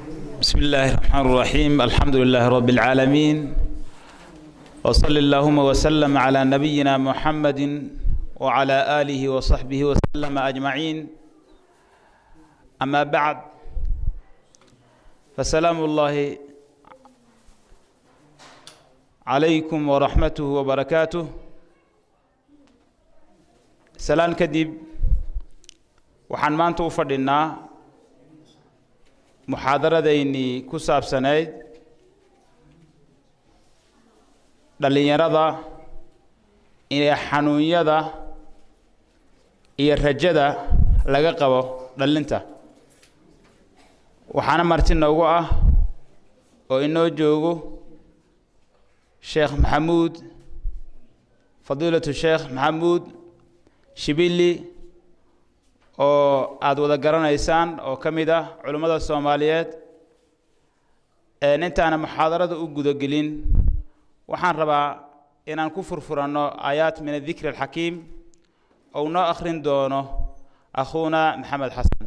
بسم الله الرحمن الرحيم. الحمد لله رب العالمين، وصلى اللهم وسلم على نبينا محمد وعلى آله وصحبه وسلم أجمعين. أما بعد، فسلام الله عليكم ورحمته وبركاته. سلام كدب waxaan maanta u fadhinaa muxaadaradeennii ku saabsanayd dhalinyarada inay xanuunyada iyo rajada laga qabo dhalinta. waxaana marti noogu ah oo inoo joogo Sheekh Maxamuud, fadiilatu Sheekh Maxamuud Shibili, oo aad wada garanaysaan oo kamid ah culimada Soomaaliyeed. intaana muxaadarada u gudagelin, waxaan rabaa inaan ku furfurano aayaat min adh-dhikr al-hakim oo noo akhrin doono akhuuna Maxamed Xasan.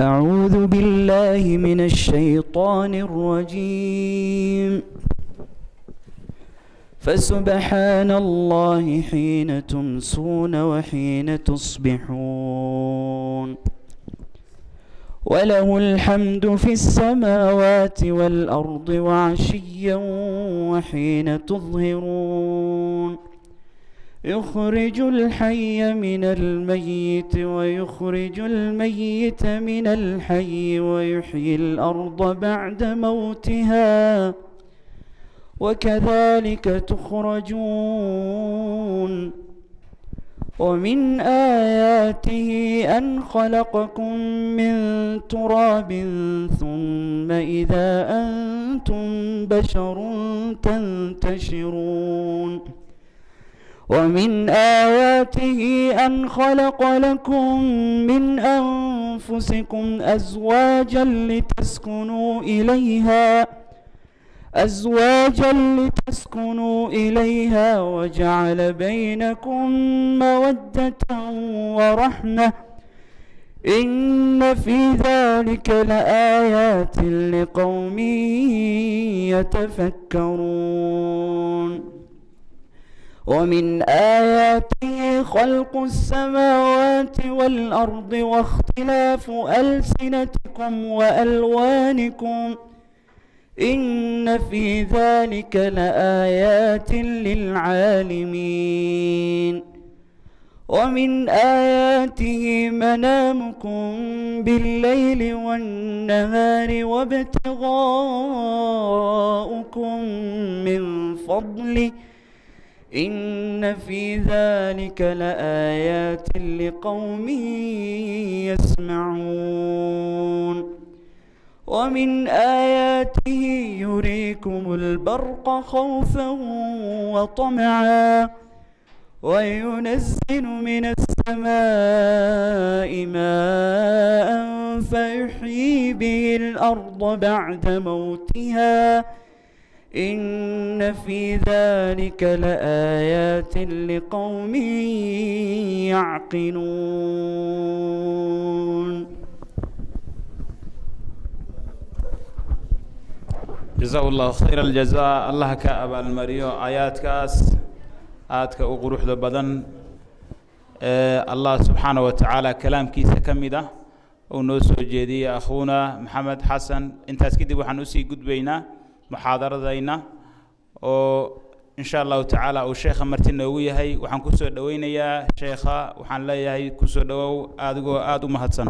أعوذ بالله من الشيطان الرجيم. فسبحان الله حين تمسون وحين تصبحون، وله الحمد في السماوات والأرض وعشيا وحين تظهرون، يخرج الحي من الميت ويخرج الميت من الحي ويحيي الأرض بعد موتها وكذلك تخرجون. ومن آياته أن خلقكم من تراب ثم إذا أنتم بشر تنتشرون. ومن آياته أن خلق لكم من أنفسكم أزواجا لتسكنوا إليها وجعل بينكم مودة ورحمة، إن في ذلك لآيات لقوم يتفكرون. ومن آياته خلق السماوات والأرض واختلاف ألسنتكم وألوانكم، إن في ذلك لآيات للعالمين. ومن آياته منامكم بالليل والنهار وابتغاؤكم من فضله، إن في ذلك لآيات لقوم يسمعون. ومن آياته يريكم البرق خوفا وطمعا، وينزل من السماء ماء فيحيي به الأرض بعد موتها، إن في ذلك لآيات لقوم يعقلون. جزاه الله خير الجزاء. الله كأبا المريو آيات كاس آتك أقروح ذا بدن. الله سبحانه وتعالى كلام كيسا كميدة ونوسو جدي أخونا محمد حسن. انت اسكدي وحنوسي قد بينا محاضرتنا oo insha Allah ta'ala oo sheekha martina uu yahay. waxaan ku soo dhaweynayaa sheekha, waxaan leeyahay ku soo dhawow adigoo aad u mahadsan.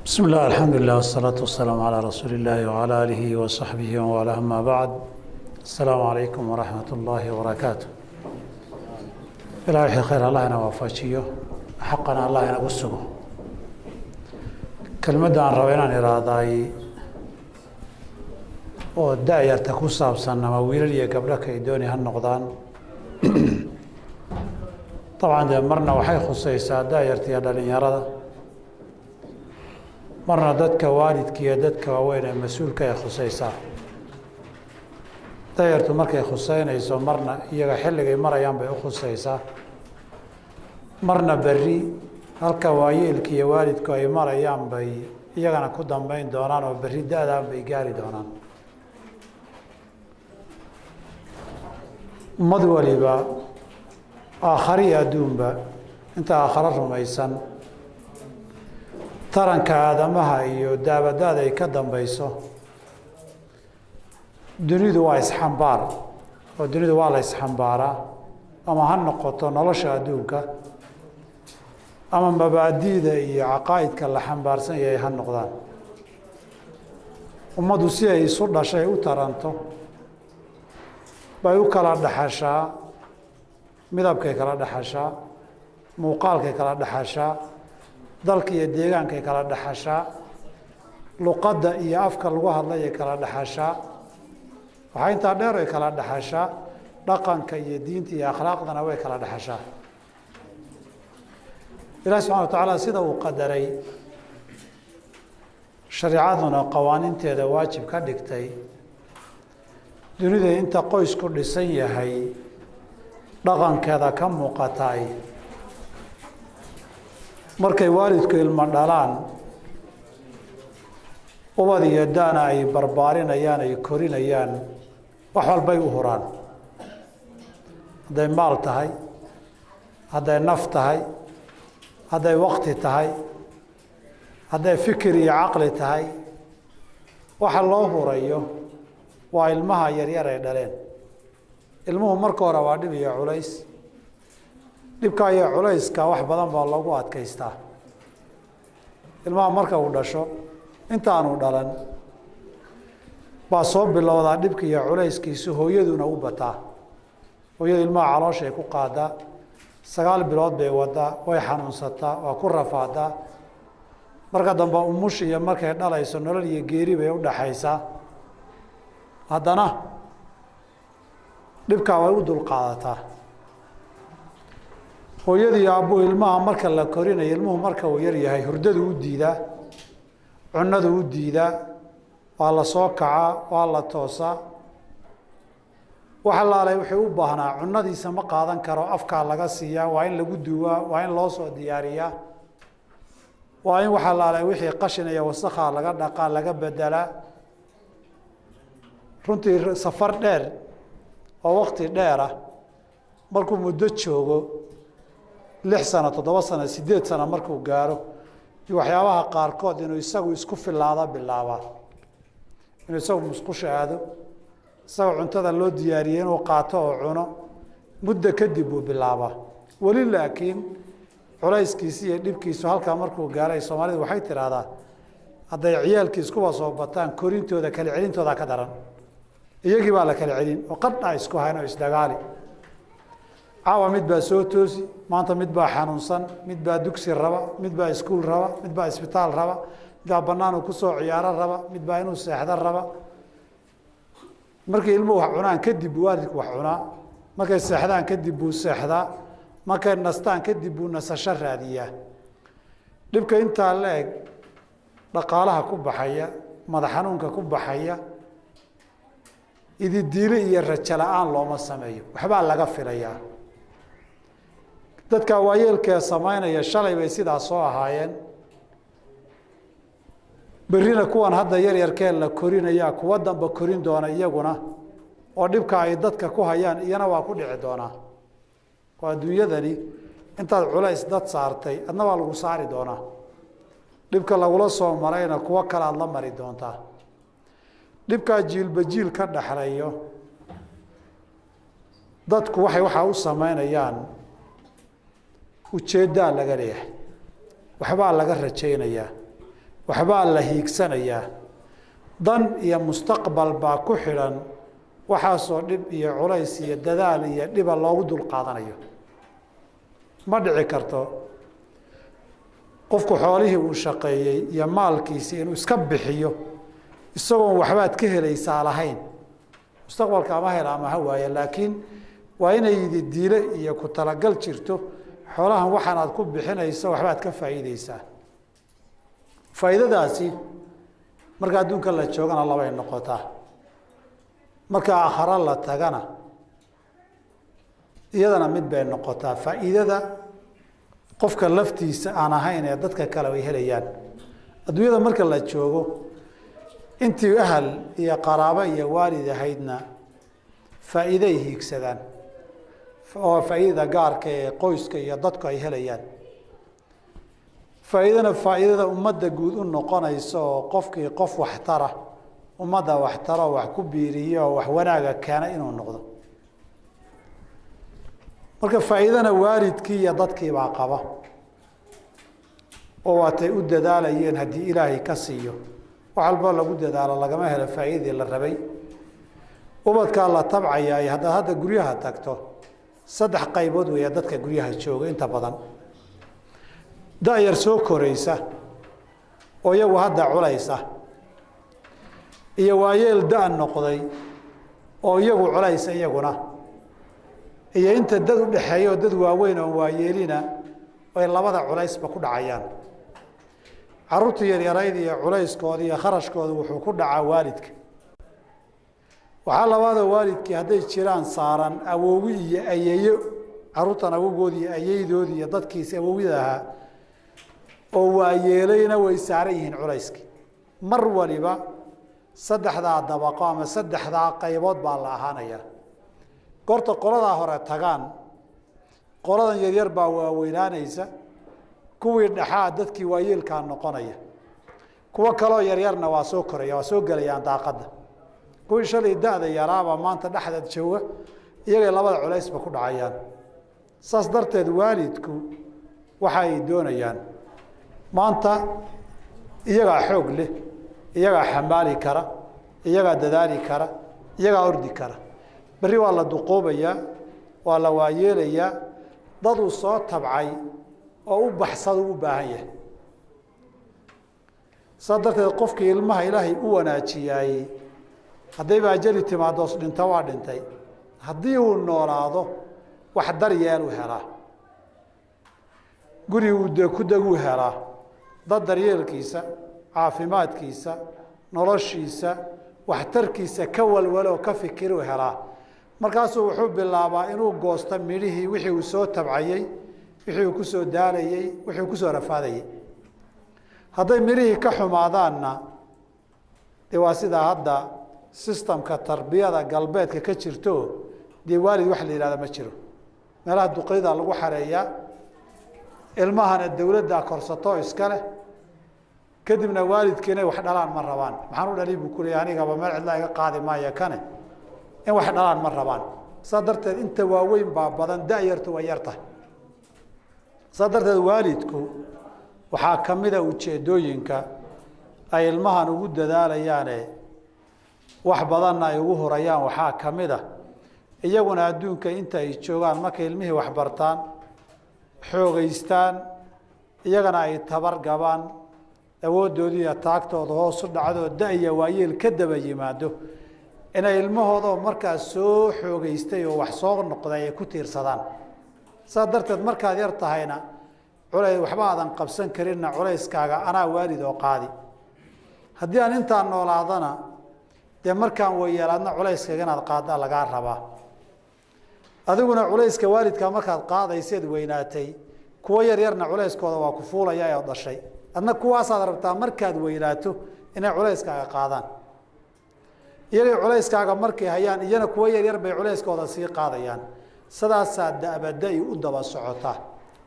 بسم الله، الحمد لله، والصلاة والسلام على رسول الله وعلى آله وصحبه وعلى أما بعد. السلام عليكم ورحمة الله وبركاته. إلهي خير الله أنا وفاجيه حقنا الله أنا قصه كلمة عن روينا إراداي oo daayarta ku saabsan ama wiilal iyo gabdho kay doonay han noqdaan طبعا marna waxay khusaysaa daayarta iyo dhalinyarada marna dadka waalidka iyo dadka waaweyn ee mas'uulka ay khusaysaa daayartu markay khusaynayso marna iyaga xilligay marayaan bay u khusaysaa marna berri halka waayeelka iyo waalidku ay marayaan bay iyagana ku dambeyn doonaan oo berri da'daan bay gaari doonaan ummad waliba aakhari adduunba inta aakharo rumaysan taranka aadamaha iyo daabadaada ay ka dambayso dunidu waa isxambaar oo dunidu waa la isxambaaraa ama ha noqoto nolosha adduunka ama mabaadi'da iyo caqaa'idka la xambaarsan yahay ha noqdaan ummaddu si ay isu dhashay u taranto bay u kala dhaxashaa midabkay kala dhaxashaa muuqaalkay kala dhaxashaa dalka iyo deegaankay kala dhaxashaa luqadda iyo afka lagu hadlayay kala dhaxashaa waxaa intaa dheer ay kala dhaxashaa dhaqanka iyo diinta iyo akhlaaqdana way kala dhaxashaa ilaahi subxana wa tacaala sida uu qadaray shareecaduna qawaaniinteeda waajib ka dhigtay dunida inta qoysku dhisan yahay dhaqankeeda ka muuqataay markay waalidku ilmo dhalaan ubad iyo daana ay barbaarinayaan ay korinayaan wax walbay u huraan hadday maal tahay hadday naf tahay hadday waqti tahay hadday fikir iyo caqli tahay waxa loo hurayo waa ilmaha yaryar ay dhaleen ilmuhu marka hore waa dhib iyo culays dhibka iyo culayska wax badan baa loogu adkaystaa ilmaha marka uu dhasho intaanu dhalan baa soo bilowdaa dhibka iyo culayskiisu hooyaduna u bataa hooyadu ilmaha calooshay ku qaadaa 9 bilood bay wadaa way xanuunsataa waa ku rafaadaa marka dambe umush iyo markay dhalayso nolol iyo geeri bay u dhaxaysaa haddana dhibkaa way u dulqaadataa hooyadii aabbuhu ilmaha marka la korinayo ilmuhu marka uu yar yahay hurdadu u diidaa cunnadu u diidaa waa la soo kacaa waa la toosaa wax allaalay wuxuu u baahnaa cunnadiisa ma qaadan karo afkaa laga siiyaa waa in lagu duwaa waa in loo soo diyaariyaa waa in wax allaalay wixii qashin iyo wasakhaa laga dhaqaa laga bedelaa runtii safar dheer oo waqti dheer ah markuu muddo joogo 6 sano 7 sano 8 sano markuu gaaro iyo waxyaabaha qaarkood inuu isagu isku filaada bilaabaa inuu isagu musqusha aado isagu cuntada loo diyaariyay inuu qaato oo cuno muddo kadib uu bilaabaa wali laakiin culayskiisa iyo dhibkiisu halkaa markuu gaaray Soomaalidu waxay tiraahdaa hadday ciyaalkiis kuwa soo bataan korintooda kala celintooda ka daran iyagii baa la kala celin oo qadha isku hayno isdagaali caawa mid baa soo toosi maanta mid baa xanuunsan mid baa dugsi raba mid baa iskuul raba mid baa isbitaal raba mid baa bannaan ku soo ciyaaro raba mid baa inuu seexdo raba markii ilmuhu wax cunaan kadib waalidku wax cunaa markay seexdaan kadib buu seexdaa markay nastaan kadib buu nasasho raadiyaa dhibka intaa leeg dhaqaalaha ku baxaya madax xanuunka ku baxaya ididiile iyo rajo la'aan looma sameeyo waxbaa laga filayaa dadka waayeelkee samaynaya shalay bay sidaa soo ahaayeen berrina kuwan hadda yaryarkee la korinaya kuwa damba korin doona iyaguna oo dhibka ay dadka ku hayaan iyana waa ku dhici doonaa waa adduunyadani intaad culays dad saartay adna waa lagu saari doonaa dhibka lagula soo marayna kuwo kale aad la mari doontaa dhibkaa jiilba jiil ka dhaxlayo dadku waxaa u samaynayaan ujeeddaa laga leeyahay waxbaa laga rajaynayaa waxbaa la hiigsanayaa dan iyo mustaqbal baa ku xidhan waxaasoo dhib iyo culays iyo dadaal iyo dhiba loogu dulqaadanayo ma dhici karto qofku xoolihii uu shaqeeyey iyo maalkiisii inuu iska bixiyo isagoon waxbaad ka helaysaa lahayn mustaqbalka ama hela ama ha waaye laakiin waa inay diile iyo ku talagal jirto xoolahan waxaan aad ku bixinayso waxbaad ka faa'iideysaa faa'iidadaasi marka adduunka la joogana labay noqotaa marka aakhara la tagana iyadana mid bay noqotaa faa'iidada qofka laftiisa aan ahayn ee dadka kale ay helayaan adduunyada marka la joogo intii ahal iyo qaraabo iyo waalid ahaydna faa'iido ay hiigsadaan oo faa'iidada gaarka ee qoyska iyo dadku ay helayaan faa'iidada ummadda guud u noqonaysa oo qofkii qof waxtara ummadda waxtara oo wax ku biiriyo oo wax wanaaga keena inuu noqdo marka faa'iidana waalidkii iyo dadkii baa qaba oo waatay u dadaalayeen haddii ilaahay ka siiyo wax walba lagu dadaalo lagama helo faa'iidadii la rabay ubadkaa la tabcayaay haddaad hadda guryaha tagto 3 qaybood weeya dadka guryaha jooga inta badan da'yar soo koraysa oo iyagu hadda culaysa iyo waayeel da'an noqday oo iyagu culaysa iyaguna iyo inta dad u dhaxeeyo dad waaweyn oo waayeelina ay labada culaysba ku dhacayaan carruurta yaryarayd iyo culayskooda iyo kharashkooda wuxuu ku dhacaa waalidka waxaa labaada waalidkii hadday jiraan saaran awoowi iyo ayeeyo carruurtan awowgoodii iyo ayeydoodii iyo dadkiisi awowida ahaa oo waayeelayna way saaran yihiin culayskii mar waliba 3 dabaqo ama 3 qaybood baa la ahaanaya goorta qoladaa hore tagaan qoladan yaryar baa waaweynaanaysa kuwii dhaxaa dadkii waayeelkaa noqonaya kuwa kaloo yaryarna waa soo koraya waa soo gelayaan daaqadda kuwii shalay da'da yaraaba maanta dhexda jooga iyagay labada culaysba ku dhacayaan saas darteed waalidku waxa ay doonayaan maanta iyagaa xoog leh iyagaa xamaali kara iyagaa dadaali kara iyagaa ordi kara berri waa la duqoobayaa waa la waayeelayaa daduu soo tabcay oo u baxsada u baahan yahay saa darteed qofkii ilmaha ilaahay u wanaajiyaayey haddayba ajali timaadoos dhinto waa dhintay haddii uu noolaado wax daryeelu helaa guri uu ku deguu helaa dad daryeelkiisa caafimaadkiisa noloshiisa waxtarkiisa ka walwaloo ka fikiruu helaa markaasuu wuxuu bilaabaa inuu goosto midhihii wixii uu soo tabcayey wixii uu ku soo daalayey wixii uu ku soo rafaadayey hadday midhihii ka xumaadaanna dee waa sidaa hadda sistamka tarbiyada galbeedka ka jirto dee waalid wax la yihahda ma jiro meelaha duqeyda lagu xareeyaa ilmahana dawladdaa korsato iska leh kadibna waalidkii inay wax dhalaan ma rabaan maxaan u dhali buu ku leeyahay anigaba meel cidlaa iga qaadi maayo kane in wax dhalaan ma rabaan saa darteed inta waaweyn baa badan da'yartu way yar tahay saa darteed waalidku waxaa ka mida ujeedooyinka ay ilmahan ugu dadaalayaane wax badanna ay ugu horayaan waxaa ka mid a iyaguna adduunka inta ay joogaan markay ilmihii wax bartaan xoogaystaan iyagana ay tabar gabaan awooddoodii iyo taagtooda hoosu dhacdoo da-ya waayeel ka daba yimaado inay ilmahoodoo markaas soo xoogaystay oo wax soo noqday ay ku tiirsadaan saas darteed markaad yar tahayna waxba aadan qabsan karinna culayskaaga anaa waalid oo qaadi haddii aan intaan noolaadana dee markaan weyelaadna culayskaaga inaad qaaddaa lagaa rabaa adiguna culayska waalidkaa markaad qaadayseed weynaatay kuwo yaryarna culayskooda waa ku fuulaya ee dhashay adna kuwaasaad rabtaa markaad weynaato inay culayskaaga qaadaan iyagay culayskaaga markay hayaan iyana kuwo yaryar bay culayskooda sii qaadayaan sidaasaa dabada-i u daba socotaa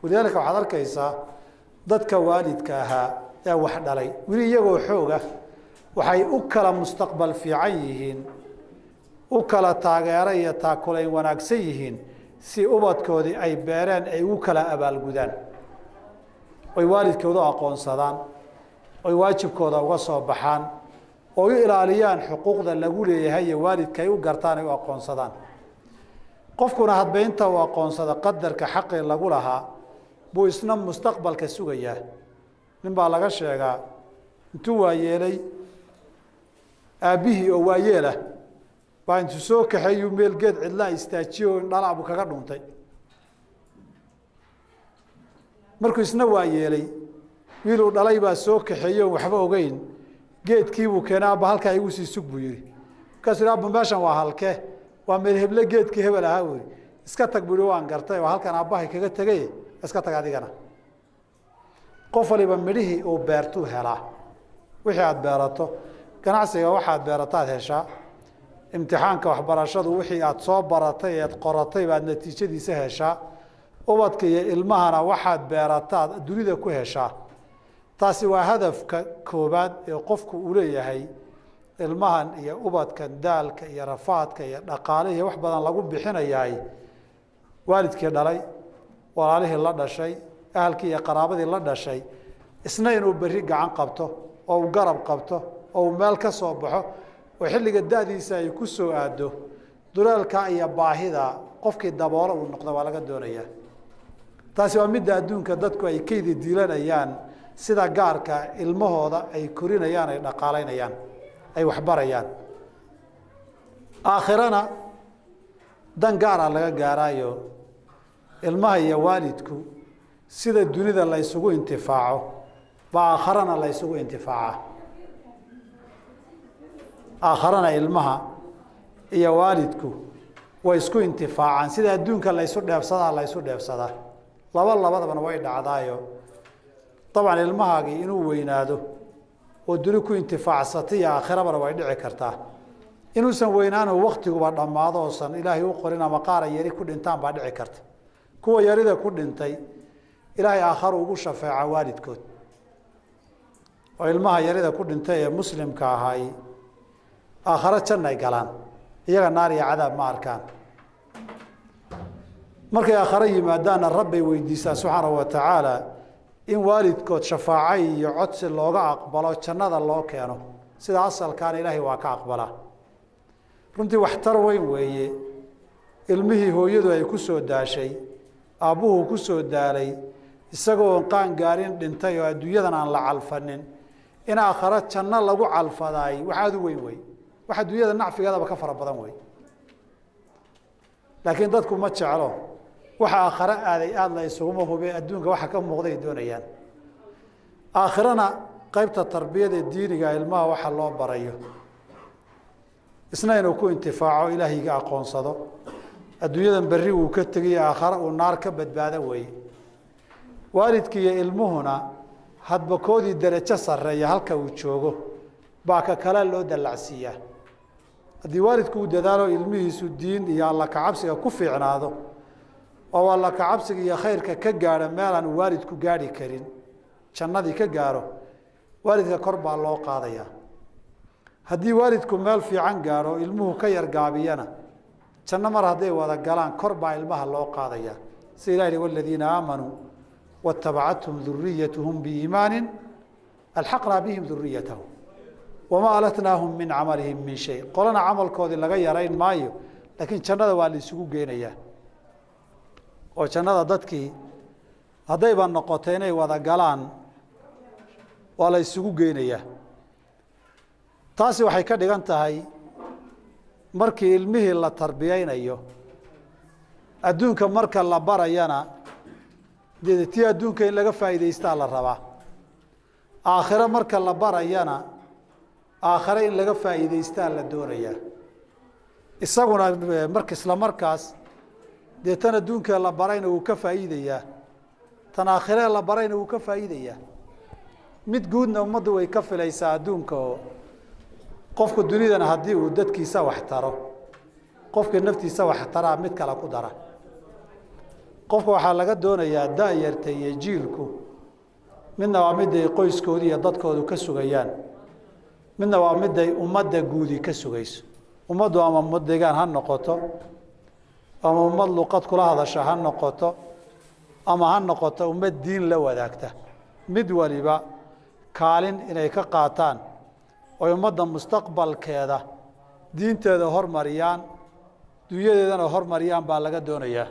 walidaalika waxaad arkaysaa dadka waalidka ahaa ee wax dhalay weli iyagoo xooga waxay u kala mustaqbal fiican yihiin u kala taageero iyo taakulayn wanaagsan yihiin si ubadkoodii ay beereen ay u kala abaalgudaan oy waalidkooda aqoonsadaan oy waajibkooda uga soo baxaan oo u ilaaliyaan xuquuqda lagu leeyahay iyo waalidka ay u gartaan ay u aqoonsadaan qofkuna hadba inta uu aqoonsado qadarka xaqii lagu lahaa buu isna mustaqbalka sugayaa nin baa laga sheegaa intuu waayeelay aabbihii oo waayeelah baa intuu soo kaxeeyuu meel geed cidlaa istaajiyo oo indhalaa buu kaga dhuntay markuu isna waayeelay wiiluu dhalay baa soo kaxeeyey oo waxba ogeyn geedkii buu keenay aabba halkaa igu sii sug buu yidhi markaasuu yidhi abba meeshan waa halkee waa meel heble geedkii hebel ahaa buu yidhi iska tag buu yidhi waan gartay oo halkan aabbahay kaga tegay iska tag adigana qof waliba midhihii uu beertuu helaa wixii aad beerato ganacsiga waxaad beerataad heshaa imtixaanka waxbarashadu wixii aad soo baratay eed qoratay baad natiijadiisa heshaa ubadka iyo ilmahana waxaad beerataad dunida ku heshaa taasi waa hadafka koobaad ee qofku uu leeyahay ilmahan iyo ubadkan daalka iyo rafaadka iyo dhaqaale iyo wax badan lagu bixinayaay waalidkii dhalay walaalihii la dhashay ahalkii iyo qaraabadii la dhashay isna inuu berri gacan qabto oo uu garab qabto oo uu meel ka soo baxo oo xilliga da'diisa ay ku soo aado duleelka iyo baahida qofkii daboolo uu noqdo waa laga doonayaa taasi waa midda adduunka dadku ay kaydi diilanayaan sida gaarka ilmahooda ay korinayaan ay dhaqaalaynayaan ay waxbarayaan aakhirana dan gaara laga gaaraayo ilmaha iyo waalidku sida dunida la isugu intifaaco ba aakharana la isugu intifaaca aakharana ilmaha iyo waalidku way isku intifaacaan sida adduunka la isu dheefsadaa labadabana way dhacdaayo طبعا ilmahaagii inuu weynaado oo duni ku intifaacsatay aakhirabana way dhici kartaa inuusan weynaano waqtiguba dhamaado oo san ilaahay u qorin ama qaar yari ku dhintaan baa dhici karta kuwa yarida ku dhintay ilaahay aakhir ugu shafaaca waalidkood oo ilmaha yarida ku dhintay ee muslimka ahay aakhira jannay galaan iyaga naar iyo cadaab ma arkaan markay aakhira yimaadaan rabbi weydiisaa subhanahu wa ta'ala in waalidkood shafaacay iyo codsi looga aqbalo jannada loo keeno sida asalkaan ilaahay waa ka aqbalaa runtii waxtar weyn weeye ilmihii hooyadu ay ku soo daashay aabbuhu ku soo daalay isagoo qaan gaarin dhintay oo adduunyadan aan la calfanin in aakhira janno lagu calfadaay waxaad u weyn wey waxa adduunyada nacfigeedaba ka fara badan wey laakiin dadku ma jeclo waxa aakhira aad la isugu hubay adduunka waxa ka muuqday doonayaan aakhirana qaybta tarbiyada diiniga ilmaha waxa loo barayo isna inuu ku intifaaco ilaahiga aqoonsado adduunyadan berri uu ka tagay aakhira uu naar ka badbaado way waalidkii iyo ilmuhuna hadba koodii darajo sareeya halka uu joogo baa ka kala loo dalacsiiyaa haddii waalidku uu dadaalo ilmihiisu diin iyo alla ka cabsiga ku fiicnaado oo alla ka cabsiga iyo khayrka ka gaaro meelan waalidku gaari karin jannadii ka gaaro waalidka kor baa loo qaadaya haddii waalidku meel fiican gaaro ilmuhu ka yar gaabiyana janno mar hadday wada galaan kor baa ilmaha loo qaadaya si ilaahi walladina aamanuu wattabacatuhum dhurriyyatuhum biiimaanin alxaqnaa bihim dhurriyyatahum wamaa alatnaahum min camalihim min shay qolana camalkoodii laga yarayn maayo laakiin jannada waa la isugu geenayaa oo jannada dadkii haddayba noqoto inay wada galaan waa la isugu geenayaa taasi waxay ka dhigan tahay markii ilmihii la tarbiyaynayo adduunka marka la barayana dee tii adduunka in laga faa'iidaystaa la rabaa aakhiro marka la barayana aakhiro in laga faa'iidaystaa la doonayaa isaguna isla markaas dee tan adduunka la barayna wuu ka faa'iidayaa tan aakhiree la barayna wuu ka faa'iidayaa mid guudna ummaddu way ka filaysaa adduunka oo qofku dunidana haddii uu dadkiisa wax taro qofka naftiisa wax taraa mid kale ku dara qofka waxaa laga doonayaa da'yarta iyo jiilku midna waa mid ay qoyskoodii iyo dadkoodu ka sugayaan midna waa mid ay ummadda guudi ka sugayso ummaddu ama ummad deegaan ha noqoto ama ummad luqad kula hadasha ha noqoto ama ha noqoto ummad diin la wadaagta mid waliba kaalin inay ka qaataan oo ummadda mustaqbalkeeda diinteeda hormariyaan dunyadeedana hormariyaan baa laga doonayaa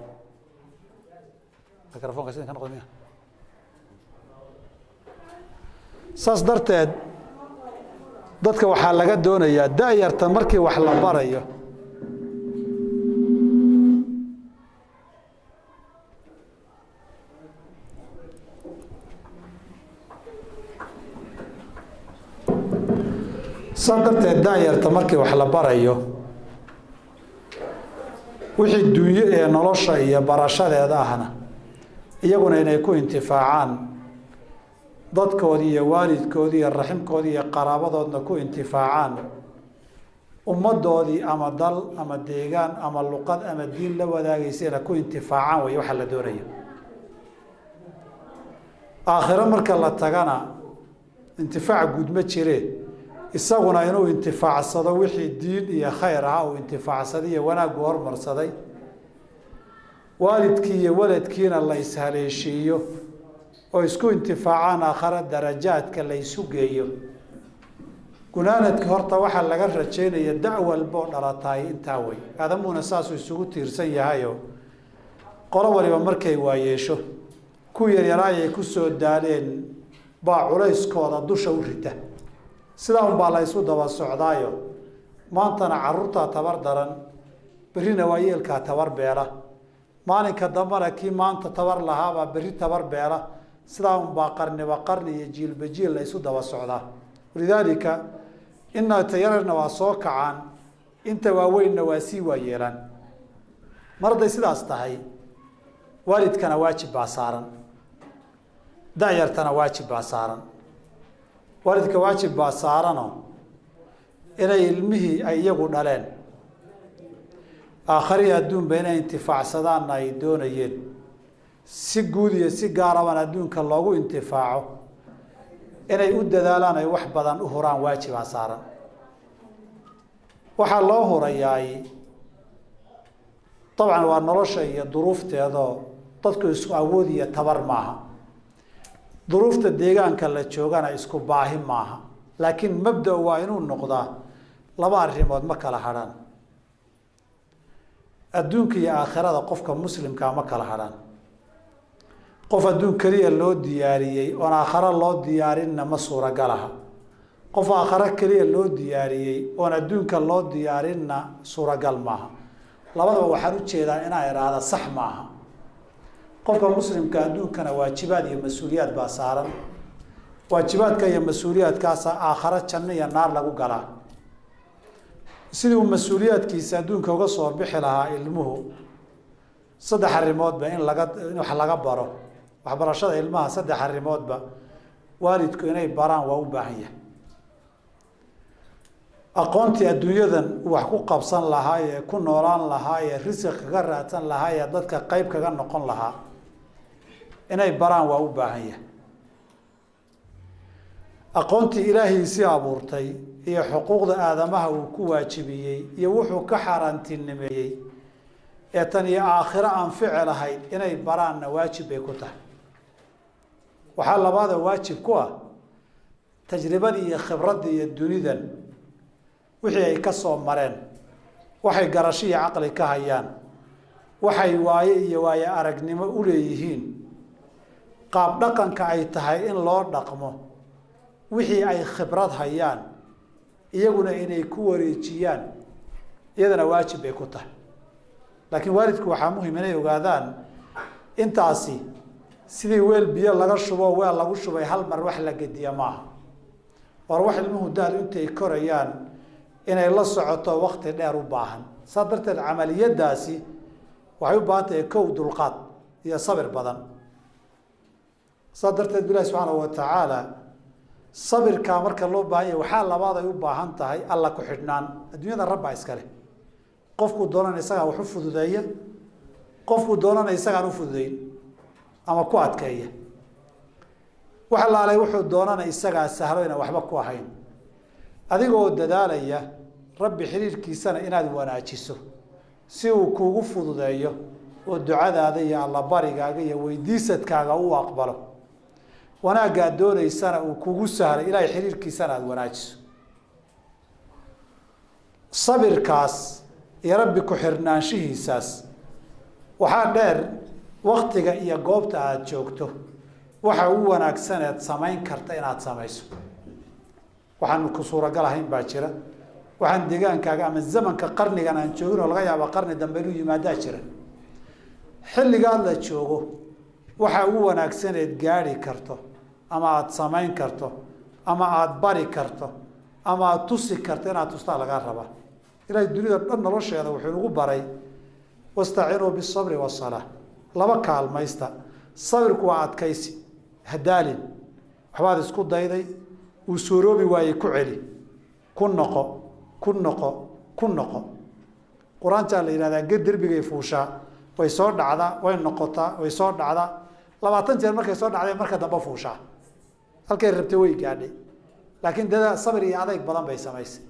mikrofoonka sidin ka noqdo miya saas darteed dadka waxaa laga doonayaa da'yarta markii wax la barayo saas darteed da'yarta markii wax la barayo wixii dunyo ee nolosha iyo barashadeeda ahna iyaguna inay ku intifaacaan dadkoodii iyo waalidkoodii iyo raximkoodii iyo qaraabadoodna ku intifaacaan ummaddoodii ama dal ama deegaan ama luqad ama diin la wadaagaysayna ku intifaacaan way waxa la doonayo aakhiro marka la tagana intifaac guud ma jiree isaguna inuu intifaacsado wixii diin iyo khayr ah uu intifaacsaday iyo wanaaggu hormarsaday waalidkii iyo waladkiina la ishaleeshiiyo oo isku intifaacaan aakhara darajaadka la isu geeyo gunaanadka horta waxaa laga rajaynaya da' walboo dhalataay intaa wey aadamuhuna saasuu isugu tiirsan yahayo qolo waliba markay waayeesho ku yaryaraayay ku soo daaleen baa culayskooda dusha u rita sidaa unbaa la isu daba socdaayo maantana carruurtaa tabar daran berrina waa yeelkaa tabar beela maalinka dambana kii maanta tabar lahaabaa berri tabar beela sidaa unbaa qarniba qarni iyo jiilba jiil la isu daba socdaa walidaalika inaa tayararna waa soo kacaan inta waaweynna waa sii waayeelaan mar hadday sidaas tahay waalidkana waajib baa saaran da'yartana waajib baa saaran waalidka waajib baa saaranoo inay ilmihii ay iyagu dhaleen aakhariya adduunba inay intifaacsadaanna ay doonayeen si guud iyo si gaaraban adduunka loogu intifaaco inay u dadaalaan ay wax badan u huraan waajibaa saaran waxaa loo hurayaay dabcan waa nolosha iyo duruufteedoo dadku isku awood iyo tabar maaha duruufta deegaanka la joogana isku baahi maaha laakiin mabda waa inuu noqdaa laba arrimood ma kala hadhaan adduunka iyo aakhirada qofka muslimkaa ma kala hadhaan qof adduun keliya loo diyaariyey oon aakhare loo diyaarinna ma suuragalaha qof aakhare keliya loo diyaariyey oon adduunka loo diyaarinna suuragal maaha labadaba waxaan u jeedaa inaa idhaahda sax maaha qofka muslimka adduunkana waajibaad iyo mas-uuliyaad baa saaran waajibaadka iyo mas-uuliyaadkaasa aakhare janno iyo naar lagu galaa sidii uu mas-uuliyaadkiisa adduunka uga soo bixi lahaa ilmuhu saddex arrimoodba in wax laga baro waxbarashada ilmaha saddex arrimoodba waalidku inay baraan waa u baahan yahay aqoontii adduunyadan wax ku qabsan lahaa ee ku noolaan lahaa ee risiq kaga raadsan lahaa ee dadka qayb kaga noqon lahaa inay baraan waa u baahan yahay aqoontii ilaahiisii abuurtay iyo xuquuqda aadamaha uu ku waajibiyey iyo wuxuu ka xaaraantinimeeyey ee tan iyo aakhiro aan ficil ahayd inay baraanna waajib bay ku tahay waxaa labaada waajib ku ah tajribadii iyo khibraddii iyo dunidan wixii ay ka soo mareen waxay garasho iyo caqli ka hayaan waxay waaye iyo waaye aragnimo u leeyihiin qaab dhaqanka ay tahay in loo dhaqmo wixii ay khibrad hayaan iyaguna inay ku wareejiyaan iyadana waajib bay ku tahay laakiin waalidku waxaa muhim inay ogaadaan intaasi sidii weel biyo laga shubo weel lagu shubay hal mar wax la gediya maaha war wax ilmuhu daadu intay korayaan inay la socoto wakti dheer u baahan saa darteed camaliyadaasi waxay u baahan tahay kow dulqaad iyo sabir badan saa darteed bilahi subxaanahu watacaala sabirkaa marka loo baahan yahay waxaa labaad ay u baahan tahay alla ku xidhnaan adduunyada rabbaa iskale qofkuu doonana isagaa wax u fududeeya qofkuu doonana isagaan u fududeyn ama ku adkeeya wax laalay wuxuu doonana isagaa sahlo inaan waxba ku ahayn adigoo dadaalaya rabbi xiriirkiisana inaad wanaajiso si uu kuugu fududeeyo oo ducadaada iyo allabarigaaga iyo weydiisadkaaga u aqbalo wanaaggaad doonaysana uu kugu sahlo ilaahay xiriirkiisana aada wanaajiso sabirkaas iyo rabbi ku-xirnaanshihiisaas waxaa dheer waktiga iyo goobta aada joogto waxa uu wanaagsaneed samayn karta inaad samayso waxaan ku suuragal ahayn baa jira waxaan deegaankaaga ama zamanka qarnigan aan joogin oo laga yaabo qarni dambe inuu yimaadaa jira xilligaad la joogo waxa uu wanaagsaneed gaari karto ama aad samayn karto ama aad bari karto ama aad tusi karto inaad tustaa lagaa rabaa ilaahay dunida dhan nolosheeda wuxuu nagu baray wastaciinuu bisabri wasalaa laba kaalmaysta sabirku waa adkaysi hadaalin waxbaad isku dayday uu suuroobi waayey ku celi ku noqo ku noqo ku noqo qur-aantaa la yidhahdaa ged derbigay fuushaa way soo dhacdaa way noqotaa way soo dhacdaa 20 jeer markay soo dhacday marka dambe fuushaa halkay rabtay way gaadhay laakiin dada sabir iyo adayg badan bay samaysay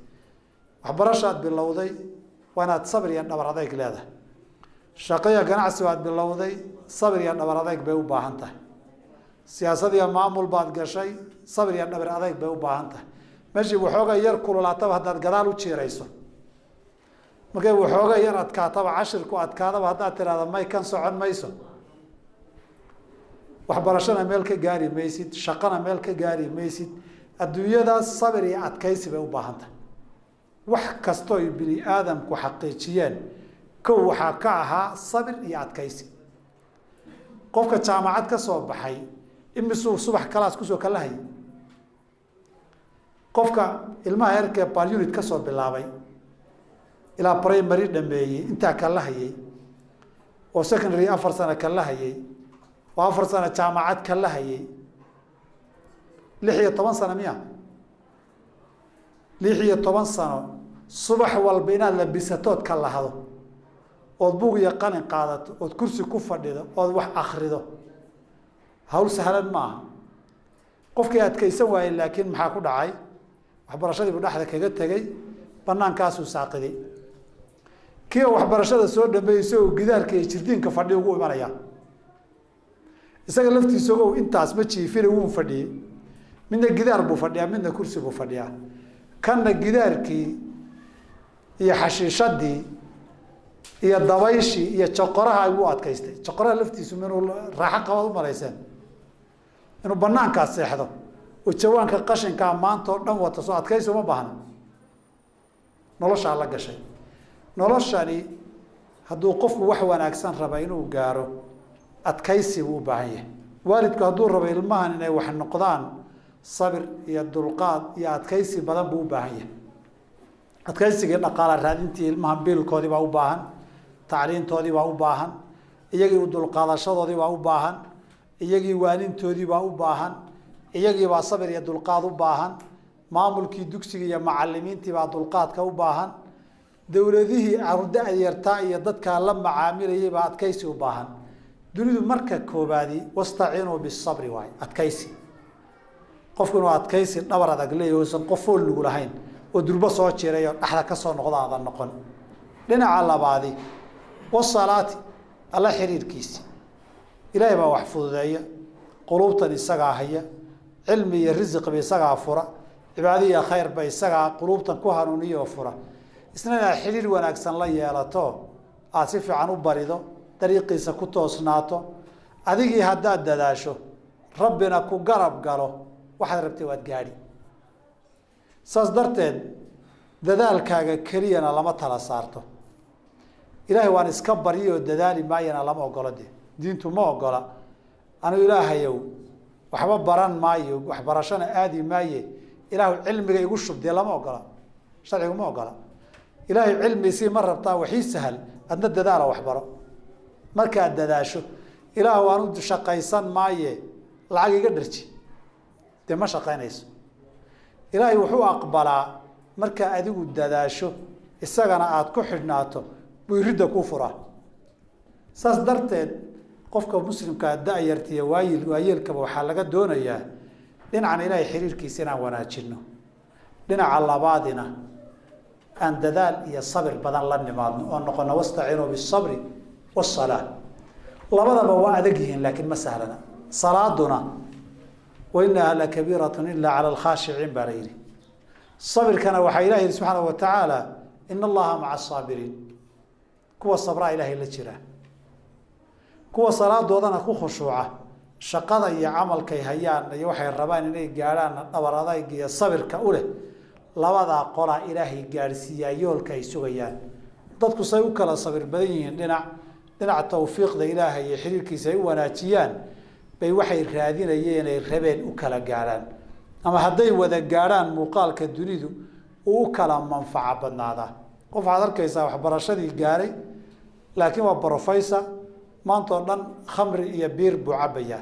waxbarashaad bilowday waa inaad sabir iyo dhabar adayg leedahay shaqaya ganacsi baad bilowday sabir iyo dhabar adayg bay u baahan tahay siyaasad iyo maamul baad gashay sabir iyo dhabar adayg bay u baahan tahay meeshii waxooga yar kululaataba haddaad gadaal u jiirayso markay waxooga yar adkaataba cashirku adkaadaba haddaad tiraahdo may kan socon mayso waxbarashana meel ka gaari maysid shaqana meel ka gaari maysid adduunyadaas sabir iyo adkaysi bay u baahan tahay wax kastoo ay bini aadamku xaqiijiyeen kow waxaa ka ahaa sabir iyo adkaysi qofka jaamacad ka soo baxay imisuu subax kalaas kusoo kala hayay qofka ilmaha yarkee bal unit ka soo bilaabay ilaa primary dhameeyey intaa kala hayay oo secondary 4 sano kala hayay oo 4 sano jaamacad kala hayay 16 sano miya 16 sano subax walba inaad labisatood ka lahado ood buug iyo qalin qaadato ood kursi ku fadhido ood wax akhrido hawl sahlan maaha qofkii adkaysan waayay laakiin maxaa ku dhacay waxbarashadii buu dhaxda kaga tagay banaankaasuu saaqiday kii waxbarashada soo dhameeyay oo gidaarka iyo jirdiinka fadhiyo ugu imanaya isaga laftiisa oo intaas ma jiifin uu fadhiyay midna gidaar buu fadhiyaa midna kursi buu fadhiyaa kanna gidaarkii iyo xashiishadii iyo dabayshii iyo joqoraha ay u adkaystay joqoraha laftiisu inuu raaxo qabad u maleyseen inuu banaankaas seexdo oo jawaanka qashinka maanta oo dhan wata soo adkaysi uma baahna nolosha la gashay noloshani hadduu qofku wax wanaagsan raba inuu gaaro adkaysi uu baahan yahay waalidku hadduu rabo ilmahan inay wax noqdaan sabir iyo dulqaad iyo adkaysi badan buu u baahan yahay adkaysiga dhaqaale raadintii ilmahan biilkoodii baa u baahan tacliintoodii baa u baahan iyagii u dulqaadashadoodii baa u baahan iyagii waanintoodii baa u baahan iyagii baa sabir iyo dulqaad u baahan maamulkii dugsiga iyo macallimiintii baa dulqaadka u baahan dowladihii arda yartaa iyo dadka la macaamilayay baa adkaysi u baahan dunidu marka koobaadi wastaciinuu bisabri waay adkaysi qofku inuu adkaysi dhabar adag leeyahay oo qof fool nugu lahayn oo durba soo jireeyo dhaxda ka soo noqdaada noqon dhinaca labaadi wasalaati alla xiriirkiisi ilaahay baa wax fududeeya quluubtan isagaa haya cilmi iyo risiq ba isagaa fura cibaadiya khayr ba isagaa quluubtan ku hanuuniya oo fura isna inaad xiriir wanaagsan la yeelato aad si fiican u barido dariiqiisa ku toosnaato adigii haddaad dadaasho rabbina ku garab galo waxaad rabtay waad gaadhi saas darteed dadaalkaaga keliyana lama tala saarto ilaahay waan iska baryo oo dadaali maayana lama ogola de diintu ma ogola anigu ilaahayow waxba baran maayo waxbarashana aadi maaye ilaahu cilmiga igu shubdee lama ogola sharcigu ma ogola ilaahay cilmi si ma rabtaa wixii sahal adna dadaala waxbaro markaad dadaasho ilaahu waan u shaqaysan maaye lacag iga dharji dee ma shaqaynayso ilaahay wuxuu aqbalaa marka adigu dadaasho isagana aad ku xidhnaato buu ridda ku furaa saas darteed qofka muslimka da'yartiya waayeelkaba waxaa laga doonayaa dhinacan ilaahay xiriirkiisa inaan wanaajino dhinaca labaadina aan dadaal iyo sabir badan la nimaadno oo noqono wastaciinuu bisabri wasalaa labadaba waa adag yihiin laakiin ma sahlana salaaduna وإنها لكبيرة إلا على الخاشعين باريري صبر كان وحي إلهي سبحانه وتعالى إن الله مع الصابرين كوا الصبراء إلهي لجرا كوا صلاة دوضنا كو خشوعة shaqada iyo camalkay hayaan iyo waxay rabaan inay gaadhaan dhabar adayg iyo sabirka u leh labadaa qolaa ilaahay gaadhsiiyaa yoolka ay sugayaan dadku say u kala sabir badan yihiin dhinaca tawfiiqda ilaahay iyo xiriirkiisa ay u wanaajiyaan bay waxay raadinayeen ay rabeen u kala gaadhaan ama hadday wada gaadhaan muuqaalka dunidu uu u kala manfaco badnaadaa qof waxaad arkaysaa waxbarashadii gaaray laakiin waa professor maanta oo dhan khamri iyo biir buu cabbayaa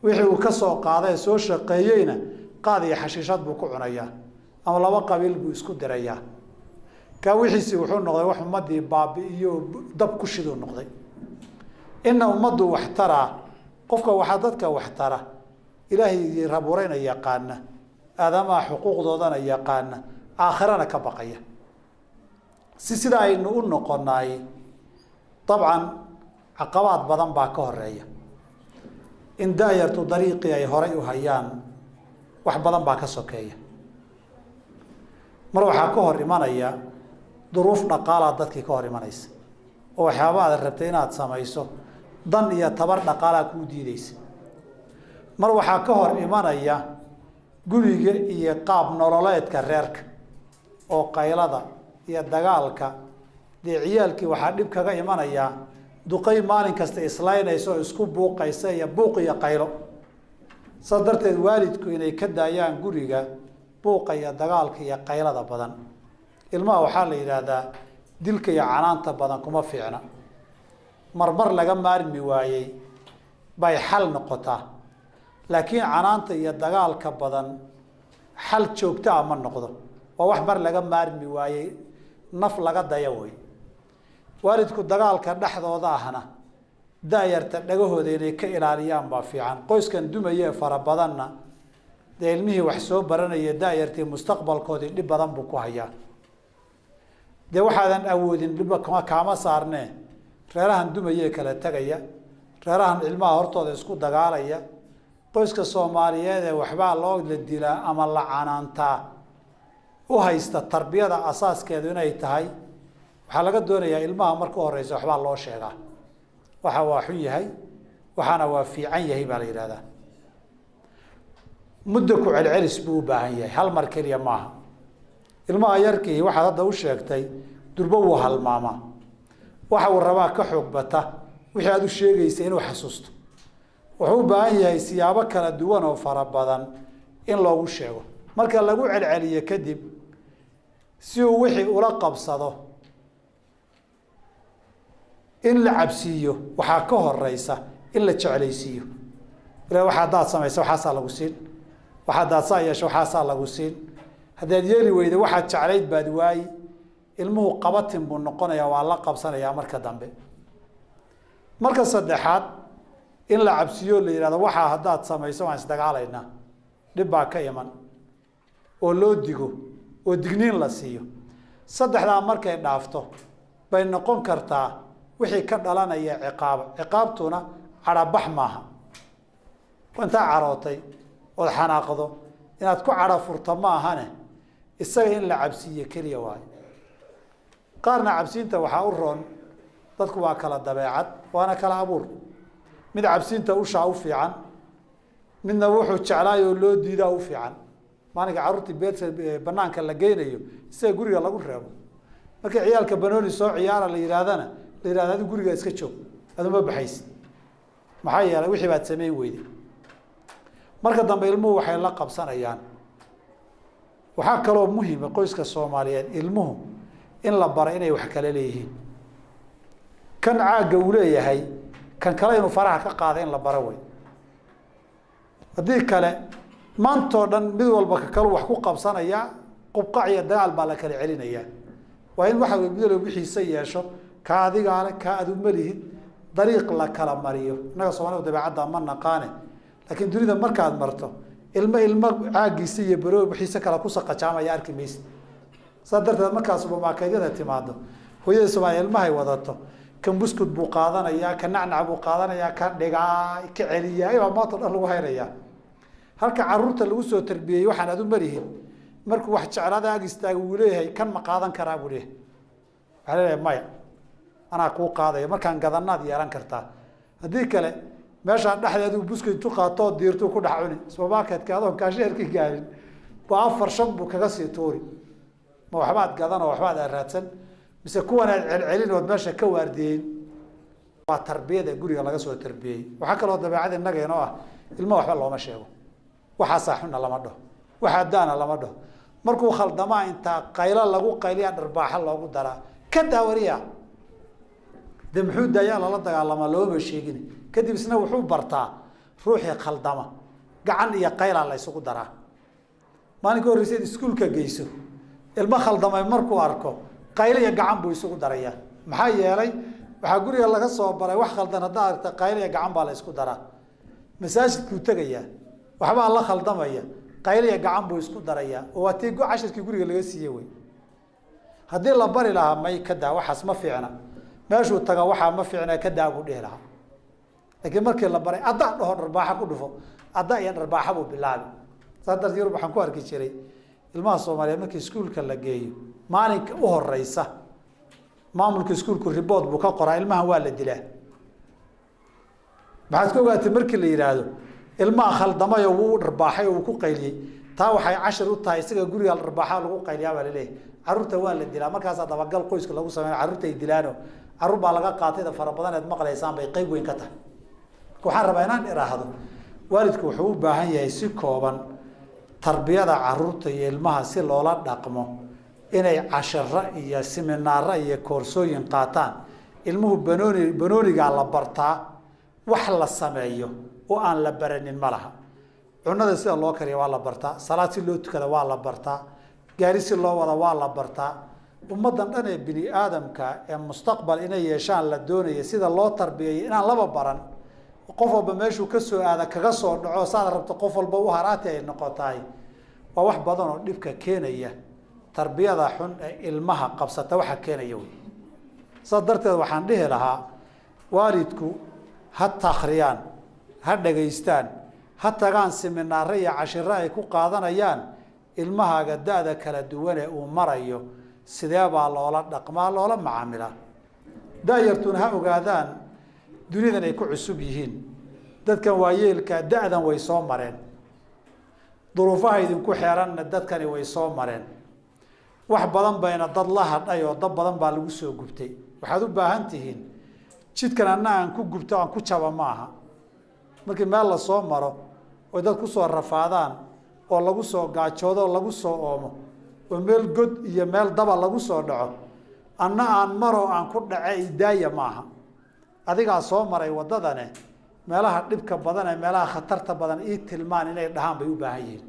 wixii uu ka soo qaaday soo shaqeeyeyna qaad iyo xashiishad buu ku cunayaa ama laba qabiil buu isku dirayaa ka wixiisi wuxuu noqday wax ummadii baabi'iyo dab ku shiduu noqday inna ummaddu wax taraa qofka waxaa dadka wax tara ilaahay rabuurayna yaqaana aadamaha xuquuqdoodana yaqaana aakhirana ka baqaya si sida aynu u noqonaay dabcan caqabaad badan baa ka horeeya in daayartu dariiqii ay horay u hayaan wax badan baa ka sokeeya mar waxaa ka hor imanaya duruuf dhaqaalaa dadkii ka hor imanaysa oo waxyaaba aad rabtay inaad samayso dan iyo tabar dhaqaalaa kuu diideysa mar waxaa ka hor imanaya guriga iyo qaab nololeedka reerka oo qaylada iyo dagaalka dee ciyaalkii waxaa dhib kaga imanaya duqay maalin kasta islaynaysa oo isku buuqaysa iyo buuq iyo qaylo saas darteed waalidku inay ka daayaan guriga buuqa iyo dagaalka iyo qaylada badan ilmaha waxaa la yidhaahdaa dilka iyo canaanta badan kuma fiicna marmar laga maarmi waayey bay xal noqotaa laakiin canaanta iyo dagaalka badan xal joogto ah ma noqdo waa wax mar laga maarmi waayey naf laga daya wey waalidku dagaalka dhexdooda ahna daayarta dhagahooda inay ka ilaaliyaan baa fiican qoyskan dumayee fara badanna dee ilmihii wax soo baranaya daayartii mustaqbalkoodii dhib badan buu ku hayaa dee waxaadan awoodin dhibba kaama saarnee reerahan dumayee kala tegaya reerahan ilmaha hortooda isku dagaalaya qoyska soomaaliyeed ee waxbaa loo la dilaa ama la canaantaa u haysta tarbiyada asaaskeedu inay tahay waxaa laga doonayaa ilmaha marka horeysa waxbaa loo sheegaa waxa waa xun yahay waxaana waa fiican yahay baa la yidhahdaa muddo ku celcelis buu u baahan yahay hal mar keliya maaha ilmaha yarkii waxaad hadda u sheegtay durbo wuu halmaamaa waxa uu rabaa ka xoog bata wixii aad u sheegaysa inuu xasuusto wuxuu u baahan yahay siyaabo kala duwan oo fara badan in loogu sheego marka lagu celceliyo kadib si uu wixii ula qabsado in la cabsiiyo waxaa ka horeysa in la jeclaysiiyo ila waxa hadaad samayso waxaasaa lagu siin waxa hadaad saa yeesho waxaasaa lagu siin haddaad yeeli weyda waxaad jeclayd baad waayi ilmuhu qabatin buu noqonayaa waa la qabsanayaa marka dambe marka saddexaad in la cabsiiyo la yidhahdo waxaa haddaad samayso waan isdagaalaynaa dhib baa ka iman oo loo digo oo digniin la siiyo saddexdaa markay dhaafto bay noqon kartaa wixii ka dhalanaya ciqaabtuna cadhabax maaha intaa carootay ood xanaaqdo inaad ku cadho furto ma ahane isaga in la cabsiiyo keliya waayo qaarna cabsiinta waxaa u roon dadku waa kala dabeecad waana kala abuur mid cabsiinta ushaa u fiican midna wuxuu jeclaayoo loo diidaa u fiican maalinka carruurtii beerta banaanka la geynayo isaga guriga lagu reebo markii ciyaalka banooni soo ciyaara la yidhaahdana la yidhahda adi guriga iska joog aduma baxaysid maxaa yeelay wixii baad samayn weyday marka dambe ilmuhu waxay la qabsanayaan waxaa kaloo muhima qoyska soomaaliyeed ilmuhu in la baro inay wax kala leeyihiin kan caagga uu leeyahay kan kale inuu faraha ka qaada in la baro way haddii kale maantoo dhan mid walba ka kalu wax ku qabsanaya qubqac iyo dagaal baa la kala celinayaa waa in waxa midalo wixiisa yeesho ka adigaa le kaa adu malihid dariiq la kala mariyo innaga soomaalida dabeecadda ma naqaane laakiin dunida markaad marto ilmo caaggiisa iyo baroo wixiisa kala ku saqajaamaya arki maysid saa darteed markaa subermarketyada timaado hooyada soomaaliya ilmahay wadato kan buskud buu qaadanayaa ka nacnac buu qaadanayaa ka dhigaa ka celiyaa ibaa maanta dhan lagu haynayaa halka caruurta lagu soo tarbiyey waxaan adu marihin markuu wax jeclaada ag istaaga wuu leeyahay kan ma qaadan karaa buu leeyahay waxaa leeyahay maya anaa kuu qaadaya markaan gadanaad yeelan kartaa haddii kale meeshaan dhexdeedu buskay intuu qaatoo diirtuu ku dhex cuni supermarketka adoon kaasheerka gaarin baa 4-5 buu kaga sii tuuri ma waxbaad gadan oo waxbaad raadsan mise kuwan aad celcelin oo meesha ka waardiyeyn waa tarbiyada guriga laga soo tarbiyay waxa kale oo dabeecad inaga inoo ah ilmo waxba looma sheego waxa saaxuna lama dhaho waxa daana lama dhaho markuu khaldama inta qayla lagu qayliya dharbaaxa loogu dara ka daawariya damxuud ayaa la dagaalama looma sheegin kadib isna wuxuu bartaa ruuxii khaldama gacan iyo qayla la isugu daraa maalinka horreysay iskuulka geyso ilmo khaldamay markuu arko qayla iyo gacan buu isugu daraya maxaa yeelay waxa guriga laga soo baray wax khaldan hadaa aragta qayla iyo gacan baa la isku daraa masaajidku tagaya waxba la khaldamaya qayla iyo gacan buu isku daraya oo watii cashirkii guriga laga siiyay way hadii la bari lahaa may ka daa waxas ma fiicna meeshuu taga waxa ma fiicna ka daa buu dheh lahaa laakiin markii la baray adda dhaho dharbaaxa ku dhufo adda iyo dharbaaxa buu bilaabay sadar yar waxaan ku arki jiray ilmaha Soomaaliyeed markii iskuulka la geeyo maalinka u horeysa maamulka iskuulku report buu ka qoraa ilmaha waa la dilaa baad ka ogaatay markii la yiraahdo ilmaha khaldamay oo uu dharbaaxay oo ku qayliyay taa waxay cashar u tahay isaga guriga dharbaaxa lagu qayliyaa baa leeyahay carruurta waa la dilaa markaas dabagal qoyska lagu sameeyo carruurta ay dilaano carruur baa laga qaatay fara badan ee maqlaysaan bay qayb weyn ka tahay waxaan rabaa inaan iraahdo waalidku wuxuu u baahan yahay si kooban tarbiyada carruurta iyo ilmaha si loola dhaqmo inay cashara iyo seminaara iyo koorsooyin qaataan ilmuhu banooniga la bartaa wax la sameeyo oo aan la baranin malaha cunada sida loo kariyo waa la bartaa salaad si loo tukado waa la bartaa gaari si loo wada waa la bartaa ummadan dhan ee bini aadamka ee mustaqbal inay yeeshaan la doonayo sida loo tarbiyeeyo inaan laba baran qof walba meeshuu ka soo aada kaga soo dhaco saad rabto qof walba u haraati ay noqotay waa wax badan oo dhibka keenaya tarbiyada xun ee ilmaha qabsata waxa keenaya sadarteed waxaan dhihi lahaa waalidku ha takhriyaan ha dhageystaan ha tagaan seminaar iyo cashiro ay ku qaadanayaan ilmahaaga daada kala duwan ee uu marayo sidee baa loola dhaqmaa loola macaamilaa daayartuna ha ogaadaan dunidan ay ku cusub yihiin dadkan waayeelka da'dan way soo mareen duruufaha idinku xeeranna dadkani way soo mareen wax badan bayna dad la hadhay oo dad badan baa lagu soo gubtay waxaad u baahan tihiin jidkan anna aan ku gubto aan ku jaba maaha markii meel la soo maro oo dad ku soo rafaadaan oo lagu soo gaajoodo oo lagu soo oomo oo meel god iyo meel daba lagu soo dhaco anna aan maro aan ku dhacay idaaya maaha adigaa soo maray wadadane meelaha dhibka badan ee meelaha khatarta badan ii tilmaan inay dhahaan bay u baahan yihiin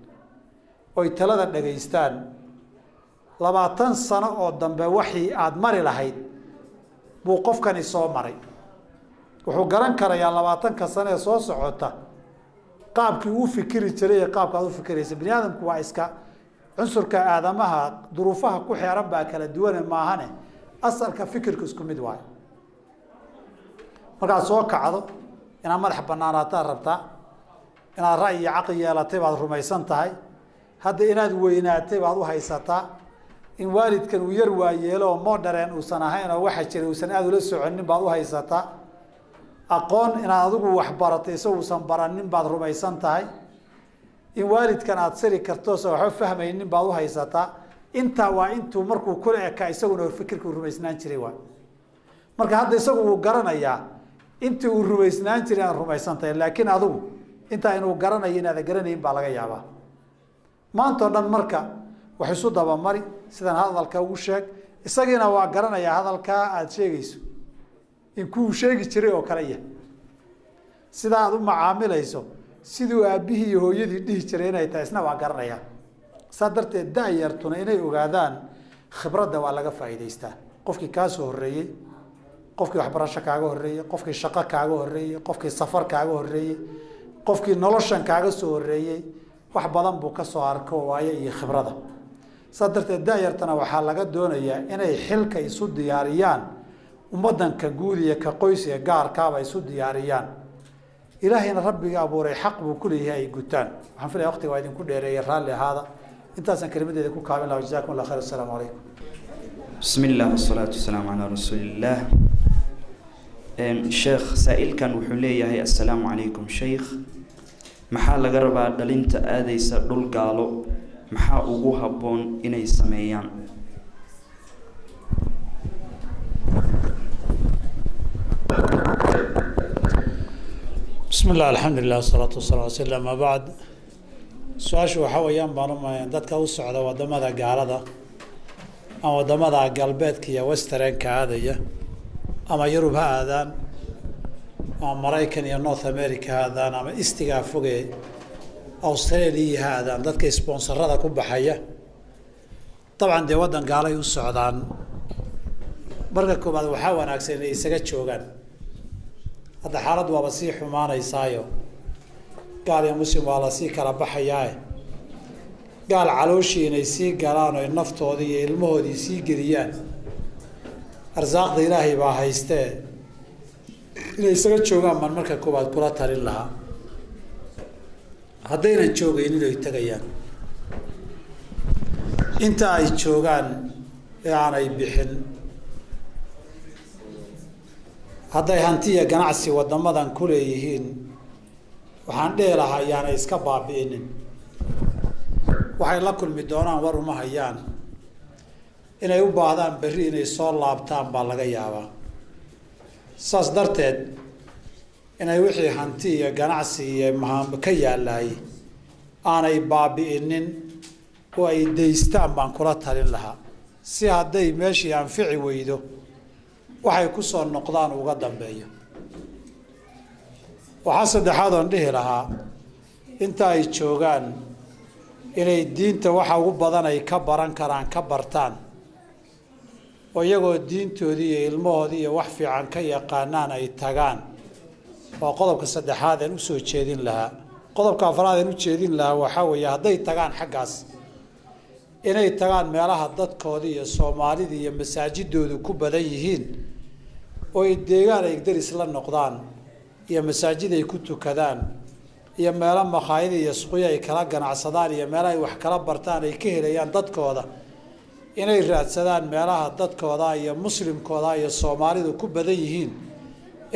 oy talada dhageystaan 20 sano oo dambe waxii aad mari lahayd buu qofkani soo maray wuxuu garan karayaa 20 sano ee soo socota qaabkii uu fikiri jiray ee qaabka uu fikiraysa bini aadamku waa iska cunsurka aadamaha duruufaha ku xeeran baa kala duwan maahane asalka fikirku isku mid waay marka soo kacdo inaad madax banaanaataa rabtaa inaad ra'yi iyo caqli yeelatay baad rumaysan tahay hadda inaad weynaatay baad u haysataa in waalidkan uu yar waayeelo oo modern uusan ahayn oo waxa jira uusan aad ula soconin baad u haysataa aqoon inaad adigu wax baratay isagoo uusan baranin baad rumaysan tahay in waalidkan aad siri karto soo wax fahmaynin baad u haysataa inta waa intuu markuu kula eka isaguna fikirku rumaysnaan jiray waa marka hadda isagu uu garanayaa intii uu rumaysnaan jiray aan rumaysantahay laakiin adigu inta inuu garanayo inaad garanayn baa laga yaabaa maanta dhan marka wax isu daba mari sidan hadalka ugu sheeg isagiina waa garanaya hadalka aad sheegayso in ku sheegi jiray oo kale yahay sida aad u macaamilayso sidoo aabihi iyo hooyadii dhihi jiray inay tahay isna waa garanaya sadarteed daayartuna inay ogaadaan khibradda waa laga faa'iideystaa qofkii ka soo horeeyay qofkii waxbarasho kaaga horeeyay qofkii shaqo kaaga horeeyay qofkii safar kaaga horeeyay qofkii noloshan kaaga soo horeeyay wax badan buu ka soo arko waaye iyo khibrada sadarteed daayartana waxaa laga doonayaa inay xilka isu diyaariyaan ummadanka guud iyo ka qoysiga gaarkaaba isu diyaariyaan ilaahayna rabbiga abuuray xaq buu ku leeyahay ay gutaan waxaan filayaa waqtiga waa idinku dheereeyay raalli ahaada intaasan kelimadeeda ku kaabin lahaa jazaakum allah khayr assalaamu calaykum بسم الله والصلاة والسلام على رسول الله sheekh saa'ilkan wuxuu leeyahay assalaamu calaykum sheekh maxaa laga rabaa dhalinta aadaysa dhul gaalo maxaa ugu habboon inay sameeyaan بسم الله الحمد لله والصلاة والسلام على رسول الله ما بعد su-aashu waxa weeyaan baan u malayn dadka u socda wadamada gaalada ama wadamada galbeedka iyo westernka aadaya ama Yurub ha aadaan ama Mareykan iyo North America ha aadaan ama istiga foge Australia ha aadaan dadka sponsorada ku baxaya طبعا de wadan gaalay u socdaan marka koobaad waxa wanaagsan inay isaga joogaan hadda xaalad waa sii xumaanaysaayo gaal iyo muslim waa la sii kala baxayaa gaal calooshii inay sii galaan oo naftoodii iyo ilmahoodii sii geliyaan arsaaqda ilaahay baa haystee inay isaga joogaan man marka koobaad kula talin lahaa haddaynan joogayn inay tagayaan inta ay joogaan ee aanay bixin hadday hantiya ganacsi wadamadan ku leeyihiin waxaan dhihi lahaa ayaanay iska baabi'inin waxay la kulmi doonaan war uma hayaan inay u baahdaan berri inay soo laabtaan baa laga yaabaa saas darteed inay wixii hanti iyo ganacsi iyo ka yaalaay aanay baabi'inin oo ay daystaan baan kula talin lahaa si hadday meeshii anfici weydo waxay ku soo noqdaan uga dambeeyo waxaa saddexaad oon dhihi lahaa inta ay joogaan inay diinta waxa ugu badan ay ka baran karaan ka bartaan oo iyagoo diintoodii iyo ilmahoodii iyo wax fiican ka yaqaanaan ay tagaan waa qodobka saddexaad aan u soo jeedin lahaa qodobka afraad aan u jeedin lahaa waxaa weeye hadday tagaan xaggaas inay tagaan meelaha dadkoodii iyo soomaalidii iyo masaajidoodu ku badan yihiin oo ay deegaan ay daris la noqdaan iyo masaajid ay ku tukadaan iyo meelo makhaayid iyo suuqyo ay kala ganacsadaan iyo meelo ay wax kala bartaan ay ka helayaan dadkooda inay raadsadaan meelaha dadkooda iyo muslimkooda iyo Soomaalidu ku badan yihiin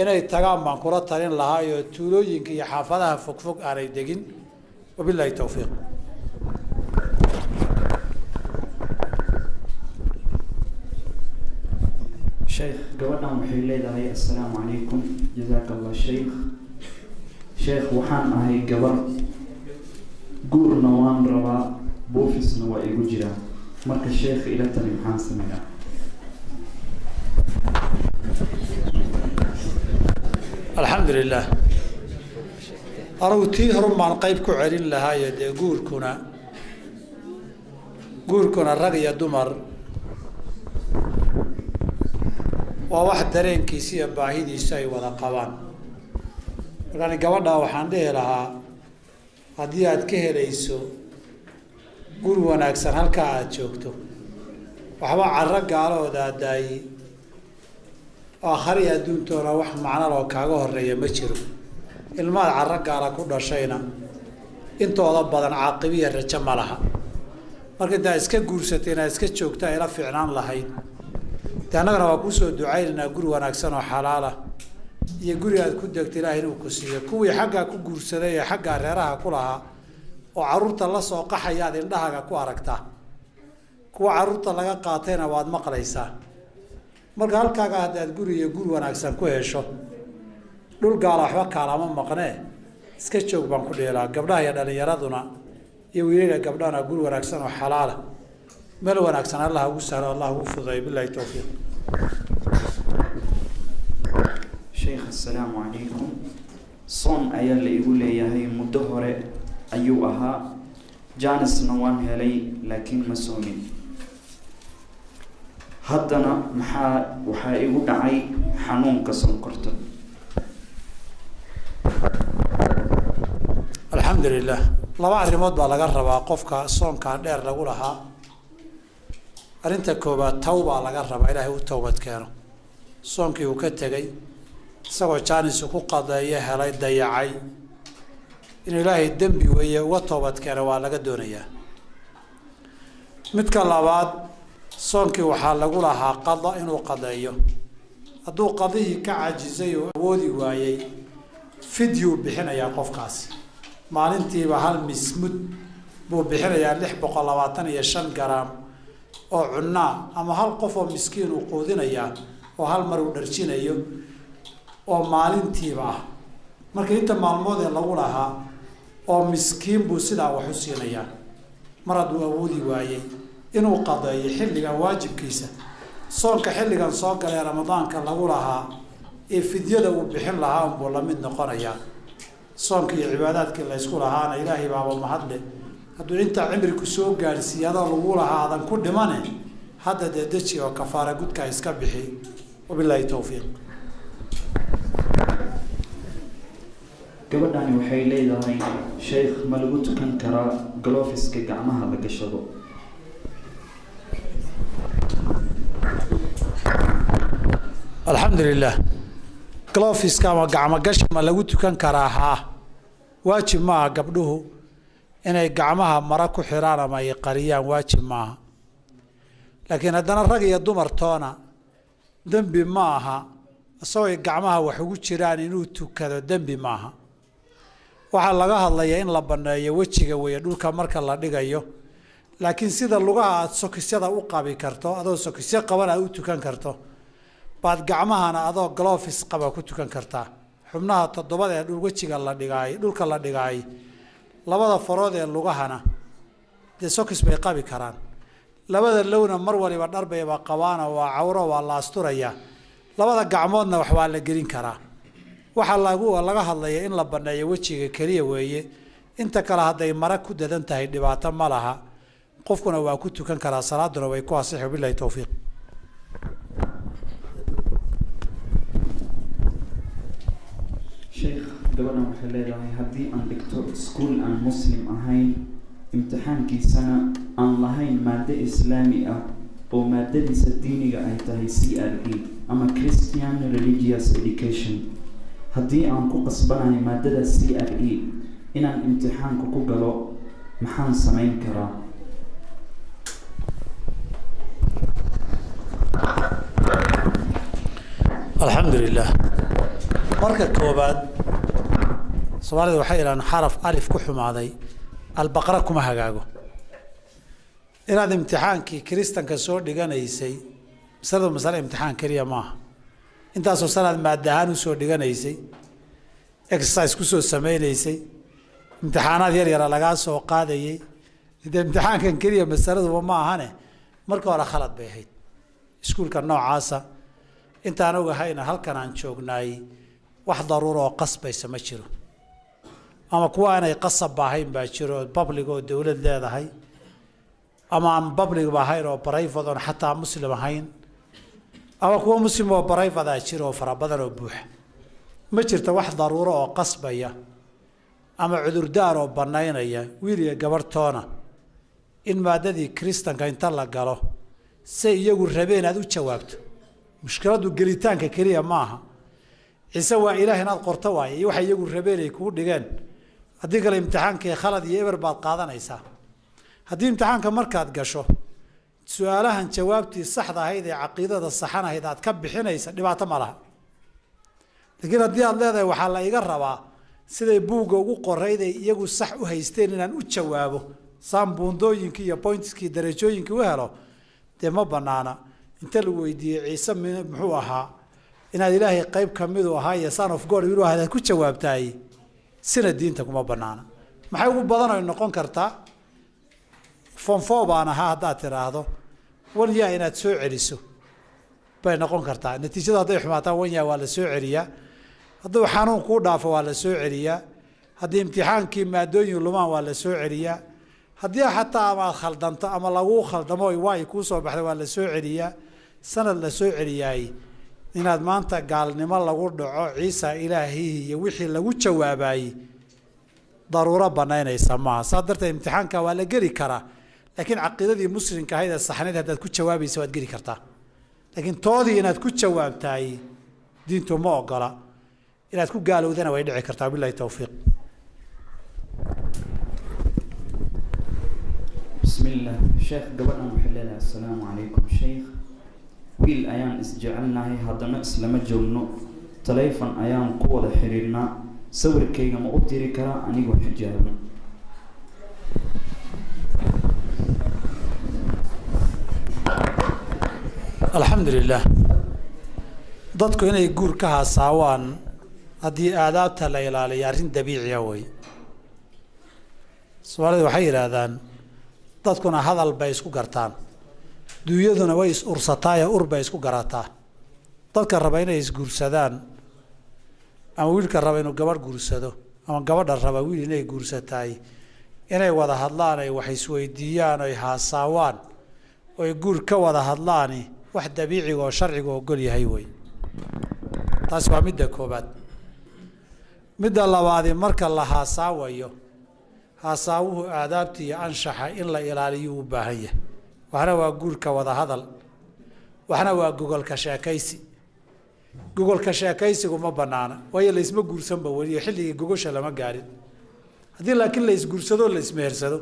inay tagaan baan kula talin lahaa iyo tuulooyinka iyo xaafadaha fogfog aanay degin wabillahi tawfiiq sheekh gabadhan waxay leedahay assalaamu calaykum jazaakallah sheekh waxaan ahay gabar guurna waan rabaa boofisna waa igu jiraa marka sheekh ila tali maxaan sameeyaa alxamdulilah anigu tii horun baan qayb ku celin lahaayo dee guurkuna rag iyo dumar waa wax dareenkiisa iyo baahidiisa ay wada qabaan markaan gabadha waxaan dhihi lahaa haddii aad ka helayso guri wanaagsan halkaa aad joogto waxba carro gaalooda daayi aakhari adduuntoona wax macno loo kaaga horeeya ma jiro ilmaad carro gaala ku dhashayna intooda badan caaqibiya rajo ma laha marka intaa iska guursatay inaad iska joogta ila fiicnaan lahayd de annagana waa kusoo ducaynaynaa guri wanaagsan oo xalaala iyo guri aad ku degta ilaahay inuu ku siiyo kuwii xaggaa ku guursaday ee xaggaa reeraha ku lahaa oo carruurta la soo qaxayaad indhahaaga ku aragtaa kuwa carruurta laga qaatayna waad maqlaysaa marka halkaaga haddaad guri iyo guri wanaagsan ku hesho dhul gaala waxba kaalama maqnee iska joog baan ku dheelaa gabdhaha iyo dhalinyaraduna iyo wiilayda gabdhahana guri wanaagsan oo xalaala meel wanaagsan allah ugu sahlo allah ugu fududeeyo billahi tawfiiq sheekh assalaamu calaykum soon ayaa la igu leeyahay muddo hore ayuu ahaa jaanisna waan helay laakiin ma soomin haddana waxaa igu dhacay xanuunka sonkorta alxamdulilah laba arrimood baa laga rabaa qofka soonkaa dheer lagu lahaa arrinta koobaad tawbaa laga rabaa ilaahay u towbad keeno soonkii uu ka tegey isagoo jaanisu ku qadeeye helay dayacay in ilaahay dembi weeye uga toobad keeno waa laga doonayaa midka labaad soonkii waxaa lagu lahaa qada inuu qadeeyo hadduu qadihii ka cajisay oo awoodi waayey fidyu bixinayaa qofkaasi maalintiiba hal mismud buu bixinayaa 625 garaam oo cunaa ama hal qof oo miskiin uu quudinayaa oo hal mar uu dharjinayo oo maalintiiba ah marka inta maalmood ee lagu lahaa oo miskiin buu sidaa wax u siinayaa mar hadduu awoodi waayey inuu qadeeyo xilligan waajibkiisa soonka xilligan soo galay ramadaanka lagu lahaa ee fidyada uu bixin lahaa buu la mid noqonayaa soonka iyo cibaadaadkii la isku lahaana ilaahay baaba mahadle hadduu inta cimri ku soo gaarsiiyo adoo lagu lahaa aadan ku dhimane hadda dee deji oo kafaara gudka iska bixi wabilaahi towfiiq gabadhani waxay leedahay sheekh ma lagu tukan karaa galoofiska gacmaha la gashado alxamdulilah galoofiska ama gacmo gashi ma lagu tukan karaa haa waajib maaha gabdhuhu inay gacmaha mara ku xiraan ama ay qariyaan waajib maaha laakiin haddana rag iyo dumar toona dembi ma aha isagoo gacmaha wax ugu jiraan inuu tukado dembi maaha waxaa laga hadlayaa in la banneeyo wejiga weeye dhulka marka la dhigayo laakiin sida lugaha aad sokisyada u qabi karto adoo sokisyo qaban aad u tukan karto baad gacmahana adoo gloves qaba ku tukan kartaa xubnaha 7 ee wejiga la dhigay dhulka la dhigay labada farood ee lugahana de sokis bay qabi karaan labada lowna mar waliba dharbayba qabaana waa cawro waa la asturaya labada gacmoodna wax waa la gelin karaa waxa laga hadlayaa in la baneeyo wejiga kaliya weeye inta kale haday mara ku dadan tahay dhibaato ma laha qofkuna waa ku tukan karaa salaaduna way ku asixo billahi tawfiiq sheekh gabadhan waxay leedahay haddii aan dhigto school aan muslim ahayn imtixaankiisana aan lahayn maaddo islaami ah oo maadadiisa diiniga ay tahay CRE ama Christian Religious Education haddii aan ku qasbanahay maadada CRE inaan imtixaanka ku galo maxaan samayn karaa alxamdulilah marka koobaad Soomaalidu waxay ilaahan xaraf alif ku xumaaday albaqara kuma hagaago inaad imtixaankii kristanka soo dhiganaysay masala imtixaan kaliya maaha intaasoo sanaad maadahaan u soo dhiganaysay exercise ku soo sameynaysay imtixaanaad yar yar laga soo qaadayay imtixaankan kaliya masaladu ma ahane marka hore khalad bay ahayd iskuulka noocaasa intaan ogahayna halkan aan joognaay wax daruuro oo qasbaysa ma jiro ama kuwa aanay qasab ahayn baa jiro public oo dawlad leedahay ama aan public ahayn oo private oo xataa muslim ahayn ama kuwa muslim oo private ah jiro oo fara badan oo buux ma jirto wax daruuro oo qasbaya ama cudurdaar oo banaynaya wiil iyo gabar toona in maadadii kristanka inta la galo say iyagu rabeen aad u jawaabto mushkiladu gelitaanka kaliya maaha ciise waa ilaahay inaad qorto waaye waxa iyagu rabeen ay kugu dhigeen haddii kale imtixaankii khalad iyo eber baad qaadanaysaa haddii imtixaanka markaad gasho su'aalahan jawaabtii saxda ahayd ee caqiidada saxan ahayd aad ka bixinaysa dhibaato ma laha laakiin haddii aad leedahay waxaa la iga rabaa siday buugga ugu qorayd ay iyagu sax u haysteen inaan u jawaabo saan buundooyinkii iyo pointskii darajooyinkii u helo dee ma banaana inta lagu weydiiyey ciise muxuu ahaa inaad ilaahay qayb ka mid u ahaa iyo son of God inuu ahaa ku jawaabtaay sina diinta kuma banaana maxay ugu badan ay noqon kartaa form 4 baan ahaa haddaad tiraahdo waliyaa inaad soo celiso bay noqon kartaa natiijada hadday xumaataa wanya waa la soo celiyaa hadduu xanuun kuu dhaafo waa la soo celiyaa haddii imtixaankii maadooyin lumaan waa la soo celiyaa haddii xataa amaad khaldanto ama lagu khaldamo waay kuu soo baxday waa la soo celiyaa sanad la soo celiyaay inaad maanta gaalnimo lagu dhaco ciisa ilaahi iyo wixii lagu jawaabayay daruuro banaynaysa maaha saa darteed imtixaanka waa la geli karaa laakiin caqiidadii muslimka ahayd ee saxneed haddaad ku jawaabaysa waad geli kartaa laakiin toodii inaad ku jawaabtaay diintu ma ogola inaad ku gaalowdana way dhici kartaa billahi tawfiiq بسم الله شيخ قبل أن أحل لها السلام عليكم شيخ wiil ayaan isjecelnahay haddana islama joogno taleefon ayaan ku wada xiriirnaa sawirkayga ma u diri karaa anigoo xijaaban alxamdulilah dadku inay guur ka haasaawaan haddii aadaabta la ilaaliyo arrin dabiiciya wey soomaalida waxay yidhaahdaan dadkuna hadal bay isku gartaan duunyaduna way is ursataayee ur bay isku garataa dadka raba inay isguursadaan ama wiilka raba inuu gabadh guursado ama gabadha raba wiil inay guursataay inay wada hadlaan ay wax isweydiiyaan oy haasaawaan oy guur ka wada hadlaani wax dabiiciga oo sharcigu ogol yahay wey taasi waa midda koobaad midda labaadi marka la haasaawayo haasaawuhu aadaabta iyo anshaxa in la ilaaliyo u baahan yahay waxna waa guurka wada hadal waxna waa gogolka sheekaysi gogolka sheekaysigu ma banaana waayo laysma guursanba weliyo xilligii gogosha lama gaarin haddii laakiin la isguursado la ismehersado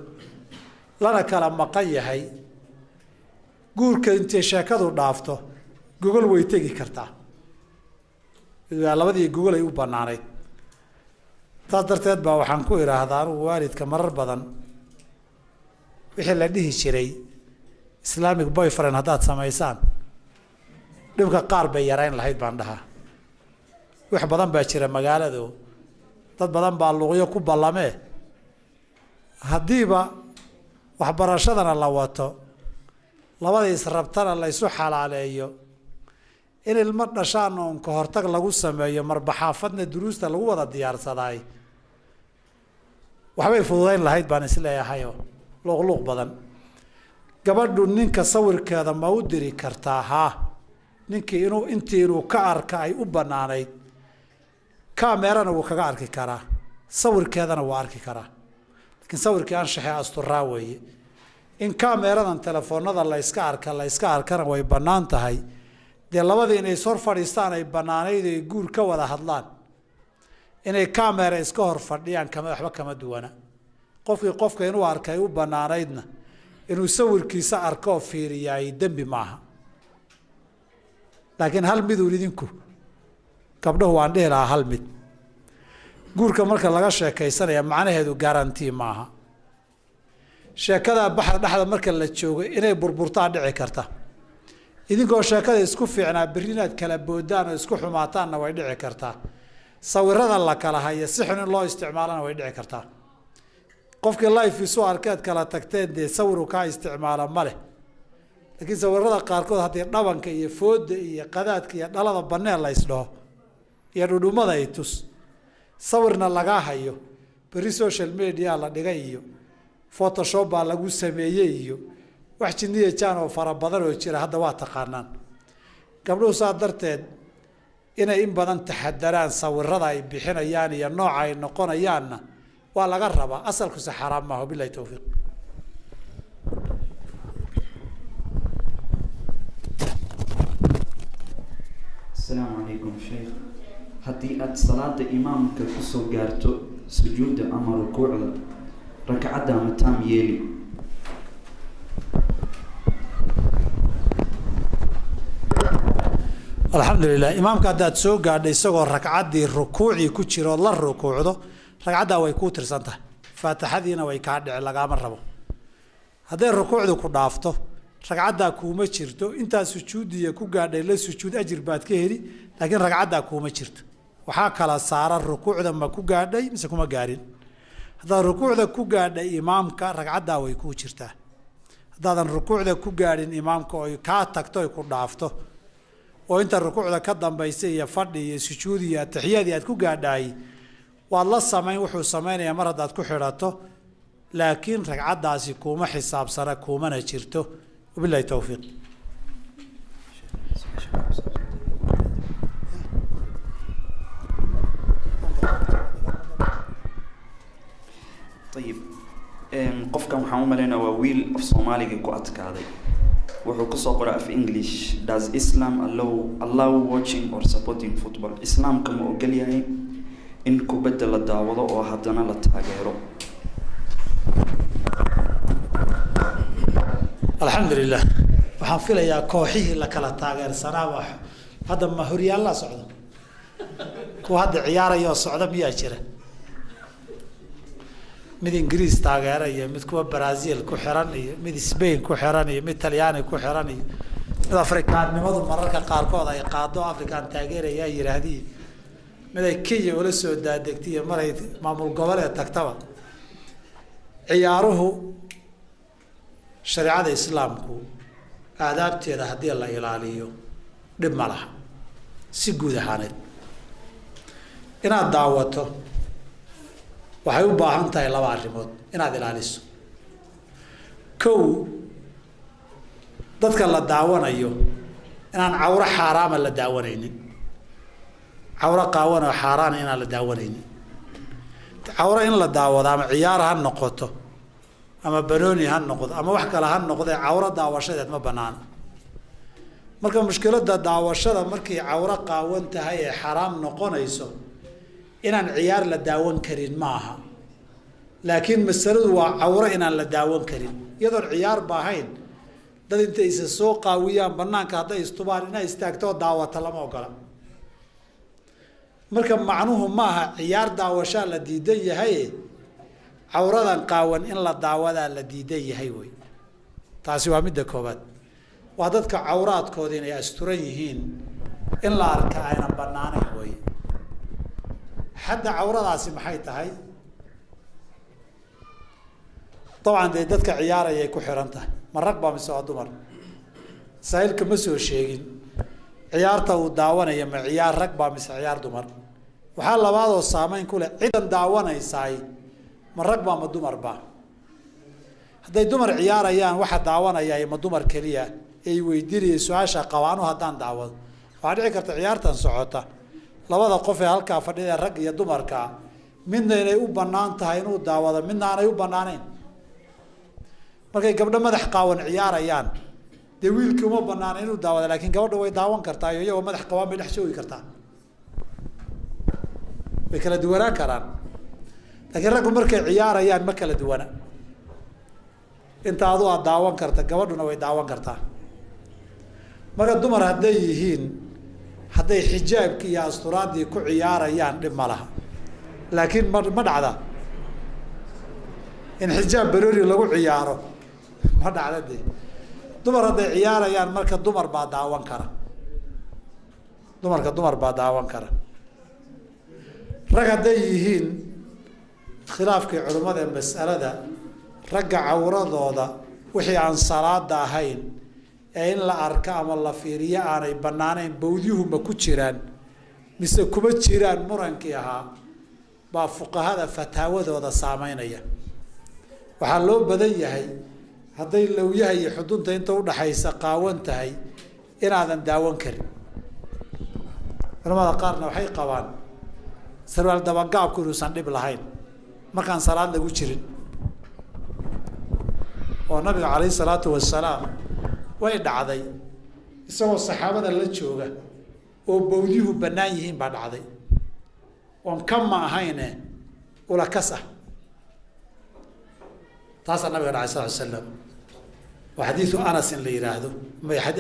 lana kala maqan yahay guurka intay sheekadu dhaafto gogol way tegi kartaa labadii gogol ay u banaanayd taas darteed baa waxaan ku idhaahdaa anugu waalidka marar badan wixii la dhihi jiray islamic boyfriend haddaad samaysaan dhibka qaar bay yarayn lahayd baan dhahaa wax badan baa jira magaalado dad badan baa luqyo ku ballamee haddiiba waxbarashadana la wato labada israbtana la isu xalaaleeyo in ilmo dhashaan oon ka hortag lagu sameeyo marbaxaafadna duruusta lagu wada diyaarsadaay waxbay fududayn lahayd baan isleeyahayoo luuqluuq badan gabadhu ninka sawirkeeda ma u diri kartaa haa ninkii inuu ka arka ay u banaanayd kamerana wuu kaga arki karaa sawirkeedana wuu arki karaa laakiin sawirkii anshaxee asturaa weeye in kameradan telefoonada la iska arkana way bannaan tahay dee labadii inay ishor fadhiistaan ay bannaanayd ay guur ka wada hadlaan inay kamera iska hor fadhiyaan waxba kama duwana qofkii qofka inuu arkay u bannaanaydna inuu sawirkiisa arko oo fiiriyaay dembi maaha laakiin hal miduun idinku gabdhahu waan dhihi lahaa hal mid guurka marka laga sheekaysanaya macnaheedu garantii maaha sheekadaa baxda dhexda marka la joogo inay burburtaa dhici karta idinkoo sheekada isku fiicnaa berri inaad kala boodaan oo isku xumaataanna way dhici kartaa sawirada la kala haya si xun in loo isticmaalana way dhici kartaa qofkii life isu arkeed kala tagteen dee sawiru kaa isticmaala ma leh laakiin sawirada qaarkood haddii dhabanka iyo fooda iyo qadaadka iyo dhalada baneen la isdhaho iyo dhudhumada ay tus sawirna lagaa hayo berri social media la dhigay iyo photoshop baa lagu sameeyey iyo wax jinniya jaan oo fara badan oo jira hadda waa taqaanaan gabdhuhu saa darteed inay in badan taxadaraan sawirada ay bixinayaan iyo nooca ay noqonayaanna waa laga rabaa asalkuse xaraam maaha billahi tawfiiq asalaamu calaykum sheekh haddii aad salaada imaamka kusoo gaarto sujuudda ama rukuucda rakcadda ama taam yeeli alxamdulilah imaamka haddaad soo gaadhay isagoo ragcaddii rukuucii ku jiro ood la rukuucdo ragcaddaa way kuu tirsan tahay faatixadiina way kaa dhici lagaama rabo hadday rukuucdu ku dhaafto ragcaddaa kuuma jirto intaa sujuudiya ku gaadhay la sujuud ajir baad ka heli laakiin ragcaddaa kuuma jirto waxaa kala saara rukuucda ma ku gaadhay mise kuma gaadhin haddaad rukuucda ku gaadhay imaamka ragcaddaa way kuu jirtaa haddaadan rukuucda ku gaadhin imaamka oy kaa tagto ay ku dhaafto oo inta rukuucda ka dambaysa iyo fadhi iyo sujuud iyo atixiyadii aad ku gaadhaay waad la samayn wuxuu samaynayaa mar haddaad ku xidhato laakiin ragcaddaasi kuuma xisaabsana kuumana jirto wabillahi towfiiq ayib qofkan waxaan u malaynaa waa wiil af soomaaliga ku adkaaday wuxuu kusoo qoray af english does islam allow watching or supporting football islaamka ma ogol yahay in kubadda la daawado oo haddana la taageero alxamdulilah waxaan filayaa kooxihii la kala taageersanaa hadda ma horyaalla socdo kuwa hadda ciyaaraya oo socda miyaa jira mid Ingiriis taageera iyo mid kuwa Brazil ku xiran iyo mid Spain ku xiran iyo mid Talyaani ku xiran iyo mid Afrikaannimadu mararka qaarkood ay qaado Afrikaan taageeraya yiraahdii mid ay Kenya wala soo daadegtay maray maamul goboleed tagtaba ciyaaruhu shariicada islaamku aadaabteeda haddii la ilaaliyo dhib ma laha si guud ahaaneed inaad daawato waxay u baahan tahay laba arrimood inaad ilaaliso kow dadka la daawanayo inaan cawro xaraama la daawanaynin cawro qaawan oo xaraan inaan la daawanaynin cawro in la daawado ama ciyaar ha noqoto ama banooni ha noqdo ama wax kale ha noqdo cawro daawashadeed ma banaana marka mushkiladda daawashada markii cawro qaawan tahay ee xaraam noqonayso inaan ciyaar la daawan karin ma aha laakiin masaladu waa cawro inaan la daawan karin iyadoo ciyaar baahayn dad inta isa soo qaawiyaan banaanka hadday istubaan inay istaagto daawata lama ogola marka macnuhu ma aha ciyaar daawasha la diidan yahay cawradan qaawan in la daawadaa la diidan yahay way taasi waa midda koobaad waa dadka cawraadkooda inay asturan yihiin in la arka ayna banaanayn way hadda cawradaasi maxay tahay طبعا dadka ciyaaraya ay ku xiran tahay ma rag baa mise waa dumar saa'ilka ma soo sheegin ciyaarta uu daawanaya ma ciyaar rag baa mise ciyaar dumar waxaa labaad oo saameyn ku leh ciidan daawanaysaay ma rag baa ma dumar baa hadday dumar ciyaarayaan waxa daawanaya ma dumar kaliya ay weydiinayeen su'aasha qawaanu haddaan daawado waxaa dhici karta ciyaartan socota labada qof ee halkaa fadhida rag iyo dumarka midna inay u bannaan tahay inuu daawado midna aanay u bannaanayn markay gabdho madax qaawan ciyaarayaan dee wiilkii uma bannaana inuu daawado laakiin gabadha way daawan kartaa iyo iyagoo madax qawaan bay dhex joogi kartaa way kala duwanaan karaan laakiin raggu markay ciyaarayaan ma kala duwana inta adu aad daawan karta gabadhuna way daawan kartaa marka dumar hadday yihiin hadday xijaabkii iyo asturaadii ku ciyaarayaan dhib ma laha laakiin ma dhacda in xijaab baloori lagu ciyaaro ma dhacda dee dumar hadday ciyaarayaan marka dumar baa daawan kara dumar baa daawan kara rag hadday yihiin khilaafkii culimmada ee mas'alada ragga cawradooda wixii aan salaada ahayn ee in la arka ama la fiiriyo aanay bannaanayn bawdyuhu ma ku jiraan mise kuma jiraan murankii ahaa baa fuqahada fataawadooda saameynaya waxaa loo badan yahay hadday lawyaha iyo xudunta inta udhaxaysa qaawan tahay inaadan daawan karin culamada qaarna waxay qabaan sarwaal dabagaabku inuusan dhib lahayn markaan salaad lagu jirin oo nabiga calayhi salaatu wasalaam way dhacday isagoo saxaabada la jooga oo bawdyuhu bannaan yihiin baa dhacday oon kama ahayne ula kas ah taasaa nabiga dhacay sal slam waa xadiidu anas in la yidhaahdo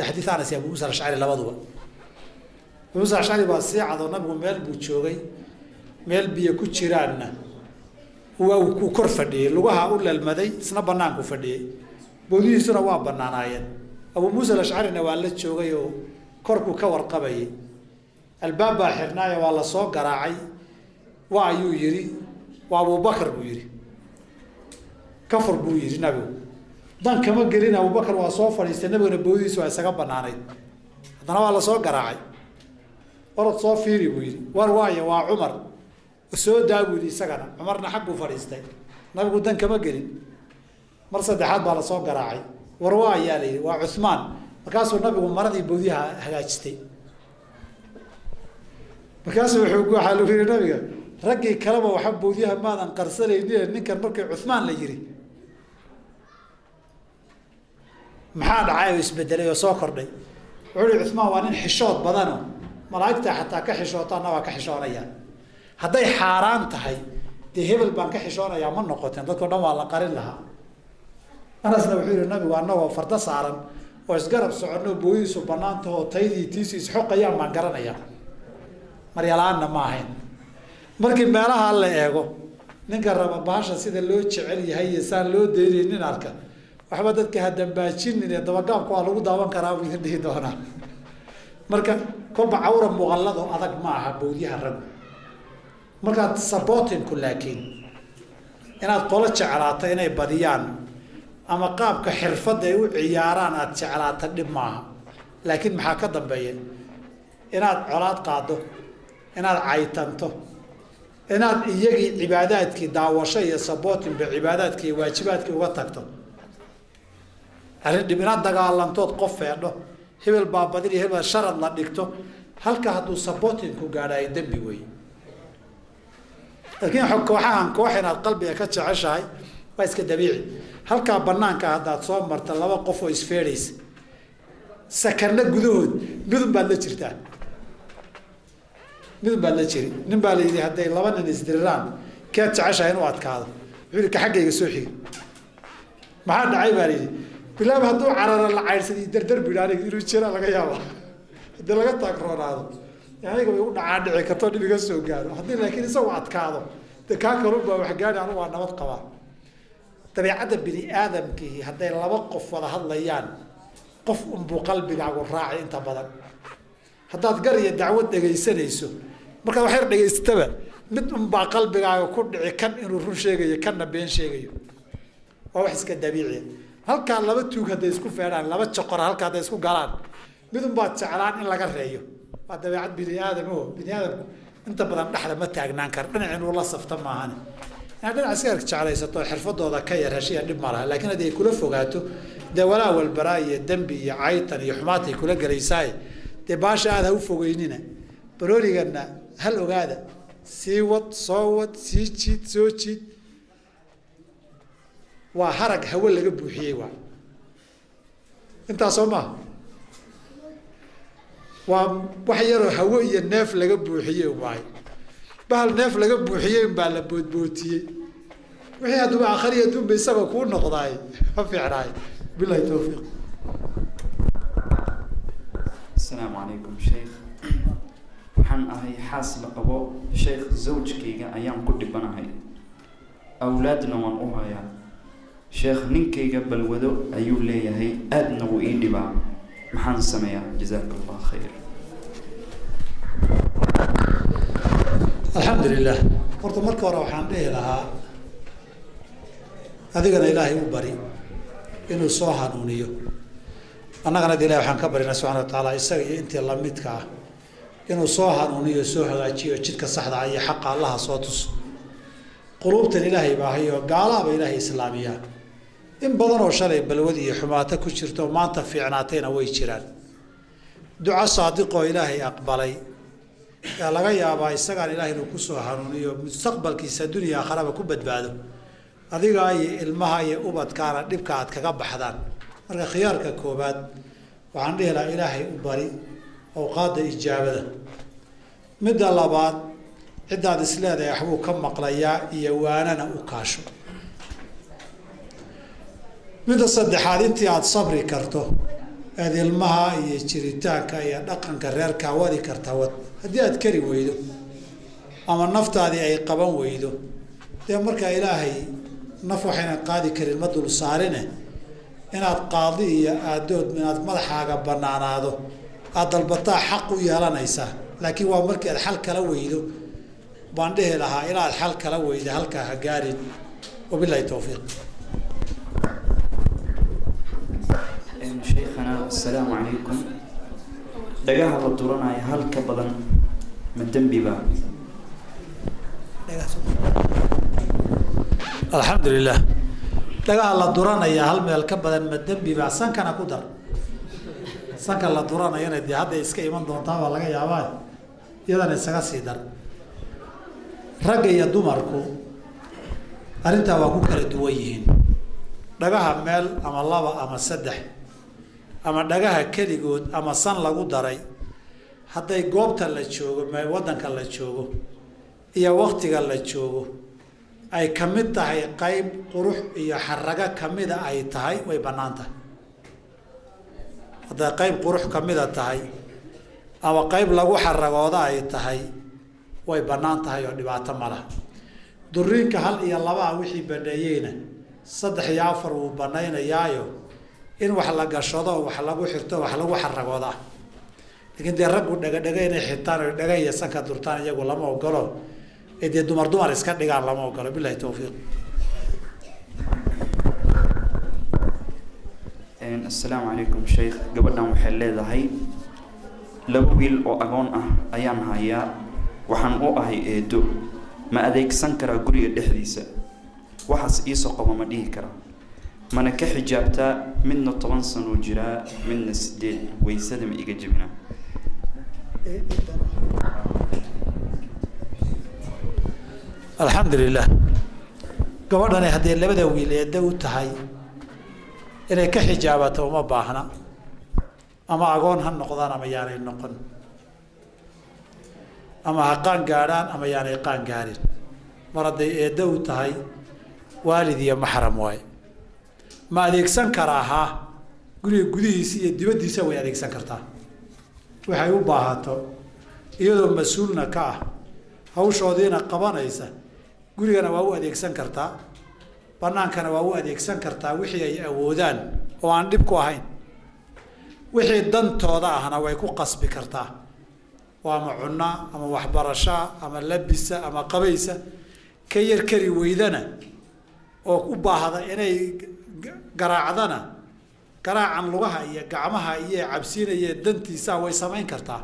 xadiid anas iyo abu muusa alashcari labaduba abu muusa alashcari baa sii cadoo nabigu meel buu joogay meel biyo ku jiraanna waa uu kor fadhiyey lugaha u lalmaday isna banaanku fadhiyey bawdihiisuna waa banaanaayeen abu muusa alashcarina waa la joogay oo korkuu ka warqabayay albaab baa xirnaayo waa la soo garaacay waa ayuu yidhi waa abubakar buu yidhi kafur buu yidhi nabigu dan kama gelin abubakar waa soo fadhiistay nabiguna bawdihiisu waa isaga banaanayd haddana waa la soo garaacay orod soo fiiri buu yidhi war waayo waa cumar soo daa buu yidhi isagana cumarna xag buu fadhiistay nabigu dan kama gelin mar saddexaad baa la soo garaacay war waa ayaa la yidhi waa cuhmaan markaasuu nabigu maradii bawdiyaha hagaajistay markaasuu waxaa lagu yidhi nabiga raggii kaleba waxa bawdiyaha maadan qarsanaynin ninkan markii cuhmaan la yidhi maxaa dhacay oo isbedelay oo soo kordhay wuxuu yihi cuhmaan waa nin xishood badano malaa'igta xataa ka xishootaana waa ka xishoonayaan hadday xaaraan tahay dee hebel baan ka xishoonayaa ma noqoteen dadkao dhan waa la qarin lahaa anasna wuxuu yihi nabigu annagoo fardo saaran oo isgarab soconno booyihiisu bannaanta oo taydii tiisu isxoqayaan baan garanayaa maryalaanna ma ahayn markii meelaha la eego ninka raba bahasha sida loo jecel yahay iyo saan loo daynaynin arka waxba dadka hadambaajinin ee dabagaabka waa lagu daawan karaa buu idin dhihi doonaa marka kolba cawra muuqallado adag ma aha bowdyaha raggu markaad supportinku laakiin inaad qolo jeclaato inay badiyaan ama qaabka xirfadda ay u ciyaaraan aad jeclaata dhib maaha laakiin maxaa ka dambeeya inaad colaad qaado inaad caytanto inaad iyagii cibaadaadkii daawasho iyo supportingba cibaadaadkii iyo waajibaadkii uga tagto arrin dhib inaad dagaalantood qof feedho hebel baa badin iyo hebel sharad la dhigto halka hadduu supportingku gaadhaayo dembi weeye laakiin kooxahan koox inaad qalbiga ka jeceshahay waa iska dabiici halkaa banaanka haddaad soo marta laba qof oo isfeedhaysa sakano gudahood midun baad la jirtaa midun baad la jiri nin baa la yidhi hadday laba nin isdiriraan keed jeceshahay inuu adkaado wuxuu yidhi ka xaggayga soo xigi maxaa dhacay baa la yidhi bilaab hadduu carara la caydhsadiyo dardar bidhi aniga inuu jira laga yaaba haddii laga taagroonaado aniga way u dhacaa dhici karto dhib iga soo gaaro haddii laakiin isagu adkaado dee kaa kalun baa wax gaari anigu waa nabad qabaa dabeicadda bini aadamkii hadday laba qof wada hadlayaan qof unbuu qalbigaagu raacay inta badan haddaad gar iyo dacwad dhegaysanayso markaad wax yar dhegaystaba mid unbaa qalbigaaga ku dhici kan inuu run sheegayo kanna been sheegayo waa wax iska dabiiciya halkaa laba tuug hadday isku feedhaan laba joqor halkaa hadday isku galaan mid unbaad jeclaan in laga reeyo waa dabeicad bini aadam o bini aadamku inta badan dhexda ma taagnaan kara dhinac inuu la safta maahane inaad dhinac iska ark jeclaysato xirfadooda ka yar heshiya dhib ma laha laakiin haddii ay kula fogaato dee walaa walbaraa iyo dembi iyo caytan iyo xumaatay kula gelaysaay dee baasha aada ha u fogeynina baroorigana hal ogaada sii wad soo wad sii jiid soo jiid waa harag hawe laga buuxiyey waa intaas soo maha waa wax yaroo hawe iyo neef laga buuxiyey waay bahal neef laga buuxiyey baa la boodbootiyey wixii hadduba akhriya adduunba isagoo kuu noqdaay ma fiicnaay bilahi tawfiiq asalaamu calaykum sheekh waxaan ahay xaas la qabo sheekh zawjkayga ayaan ku dhibanahay awlaadna waan u hayaa sheekh ninkayga balwado ayuu leeyahay aadna wuu ii dhibaa maxaan sameeyaa jazaaka allah khayr alxamdu lilah horta marka hore waxaan dhihi lahaa adigana ilaahay u bari inuu soo hanuuniyo annagana de ilahay waxaan ka barinaa subxana wa tacaala isaga iyo intii lamidka ah inuu soo hanuuniyo soo hagaajiyo jidka saxda ah iyo xaqa allaha soo tuso quluubtan ilaahay baa hayo gaalaaba ilaahay islaamiyaa in badan oo shalay balwadi iyo xumaato ku jirto maanta fiicnaatayna way jiraan duco saadiqoo ilaahay aqbalay yaa laga yaabaa isagaan ilaahay inuu kusoo hanuuniyo mustaqbalkiisa dunya aakharaba ku badbaado adiga iyo ilmaha iyo ubadkaana dhibka aad kaga baxdaan marka khiyaarka koobaad waxaan dhihi lahaa ilaahay u bari awqaadda ijaabada midda labaad ciddaad isleedahay waxbuu ka maqlayaa iyo waanana u kaasho midda saddexaad intii aada sabri karto aad ilmaha iyo jiritaanka iyo dhaqanka reerkaa wadi karta wad haddii aad kari weydo ama naftaadii ay qaban weydo dee markaa ilaahay naf waxaynan qaadi karin ma dul saarine inaad qaadi iyo aadood inaad madaxaaga banaanaado aada dalbataa xaq u yeelanaysaa laakiin waa markii aad xal kala weydo baan dhihi lahaa inaad xal kala weyda halkaa ha gaarin wabilahi tawfiiq sheekhana assalaamu calaykum dhagaha la duranaya hal ka badan ma dembiba alxamdu lilah dhagaha la duranaya hal meel ka badan ma dembiba sankana ku dar sanka la duranayana dee hadday iska iman doontaa baa laga yaabaa iyadana isaga sii dar ragga iyo dumarku arrintaa waa ku kala duwan yihiin dhagaha meel ama laba ama saddex ama dhagaha keligood ama san lagu daray hadday goobta la joogo waddanka la joogo iyo waktiga la joogo ay ka mid tahay qayb qurux iyo xarago kamida ay tahay way bannaan tahay hadday qayb qurux ka mida tahay ama qayb lagu xaragooda ay tahay way bannaan tahay oo dhibaato ma laha duriinka 1 iyo 2 wixii baneeyeyna 3 iyo 4 wuu banaynayaayo in wax la gashado wax lagu xirto wax lagu xaragooda laakiin dee raggu dhaga inay xitaan oo dhaga iyo sanka durtaan iyagu lama ogolo ee dumar iska dhigaan lama ogolo billahi tawfiiq. Assalaamu calaykum sheekh gabadhan waxay leedahay 2 wiil oo agoon ah ayaan hayaa waxaan u ahay eedo ma adeegsan karaa guriga dhexdiisa waxaas ii soo qabo ma dhihi karaa mana ka xijaabtaa midna 10 sano jira midna 8 weysada ma iga jabina alxamdulilah gabadhani haddii 2 wiil eedo u tahay inay ka xijaabato uma baahna ama agoon ha noqdaan ama yaanay noqon ama ha qaan gaadhaan ama yaanay qaan gaarin mar hadday eeddo u tahay waalid iyo maxram waaye ma adeegsan karaa ha guriga gudihiisa iyo dibaddiisa way adeegsan kartaa waxay u baahato iyadoo mas-uulna ka ah hawshoodiina qabanaysa gurigana waa u adeegsan kartaa bannaankana waa u adeegsan kartaa wixii ay awoodaan oo aan dhib ku ahayn wixii dantooda ahna way ku qasbi kartaa waa ama cunna ama waxbarasho ama labisa ama qabaysa ka yar kari weydana oo u baahda inay garaacdana garaacan lugaha iyo gacmaha iyo cabsiinaya dantiisa way samayn kartaa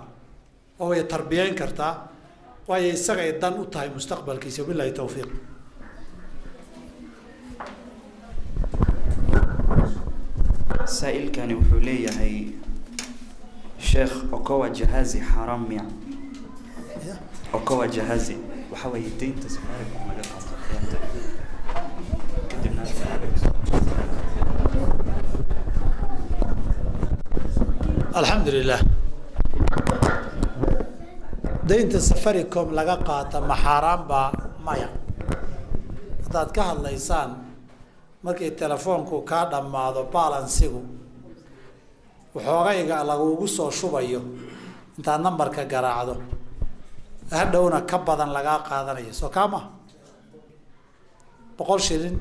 oo way tarbiyeyn kartaa waayo isaga ay dan u tahay mustaqbalkiisa billahi tawfiiq. سائلكاني وحولي هي شيخ أقوى جهازي حرام ميع أقوى جهازي وحوى يدين تسفارك الحمد لله دين تسفركم لقاقة محرام با مايا هذا كهل ليسان markii telefoonku ka dhamaado balansigu waxoogayga lagu soo shubayo inta numberka garaacdo hadhowna ka badan laga qaadanayo soo kama 100 shilin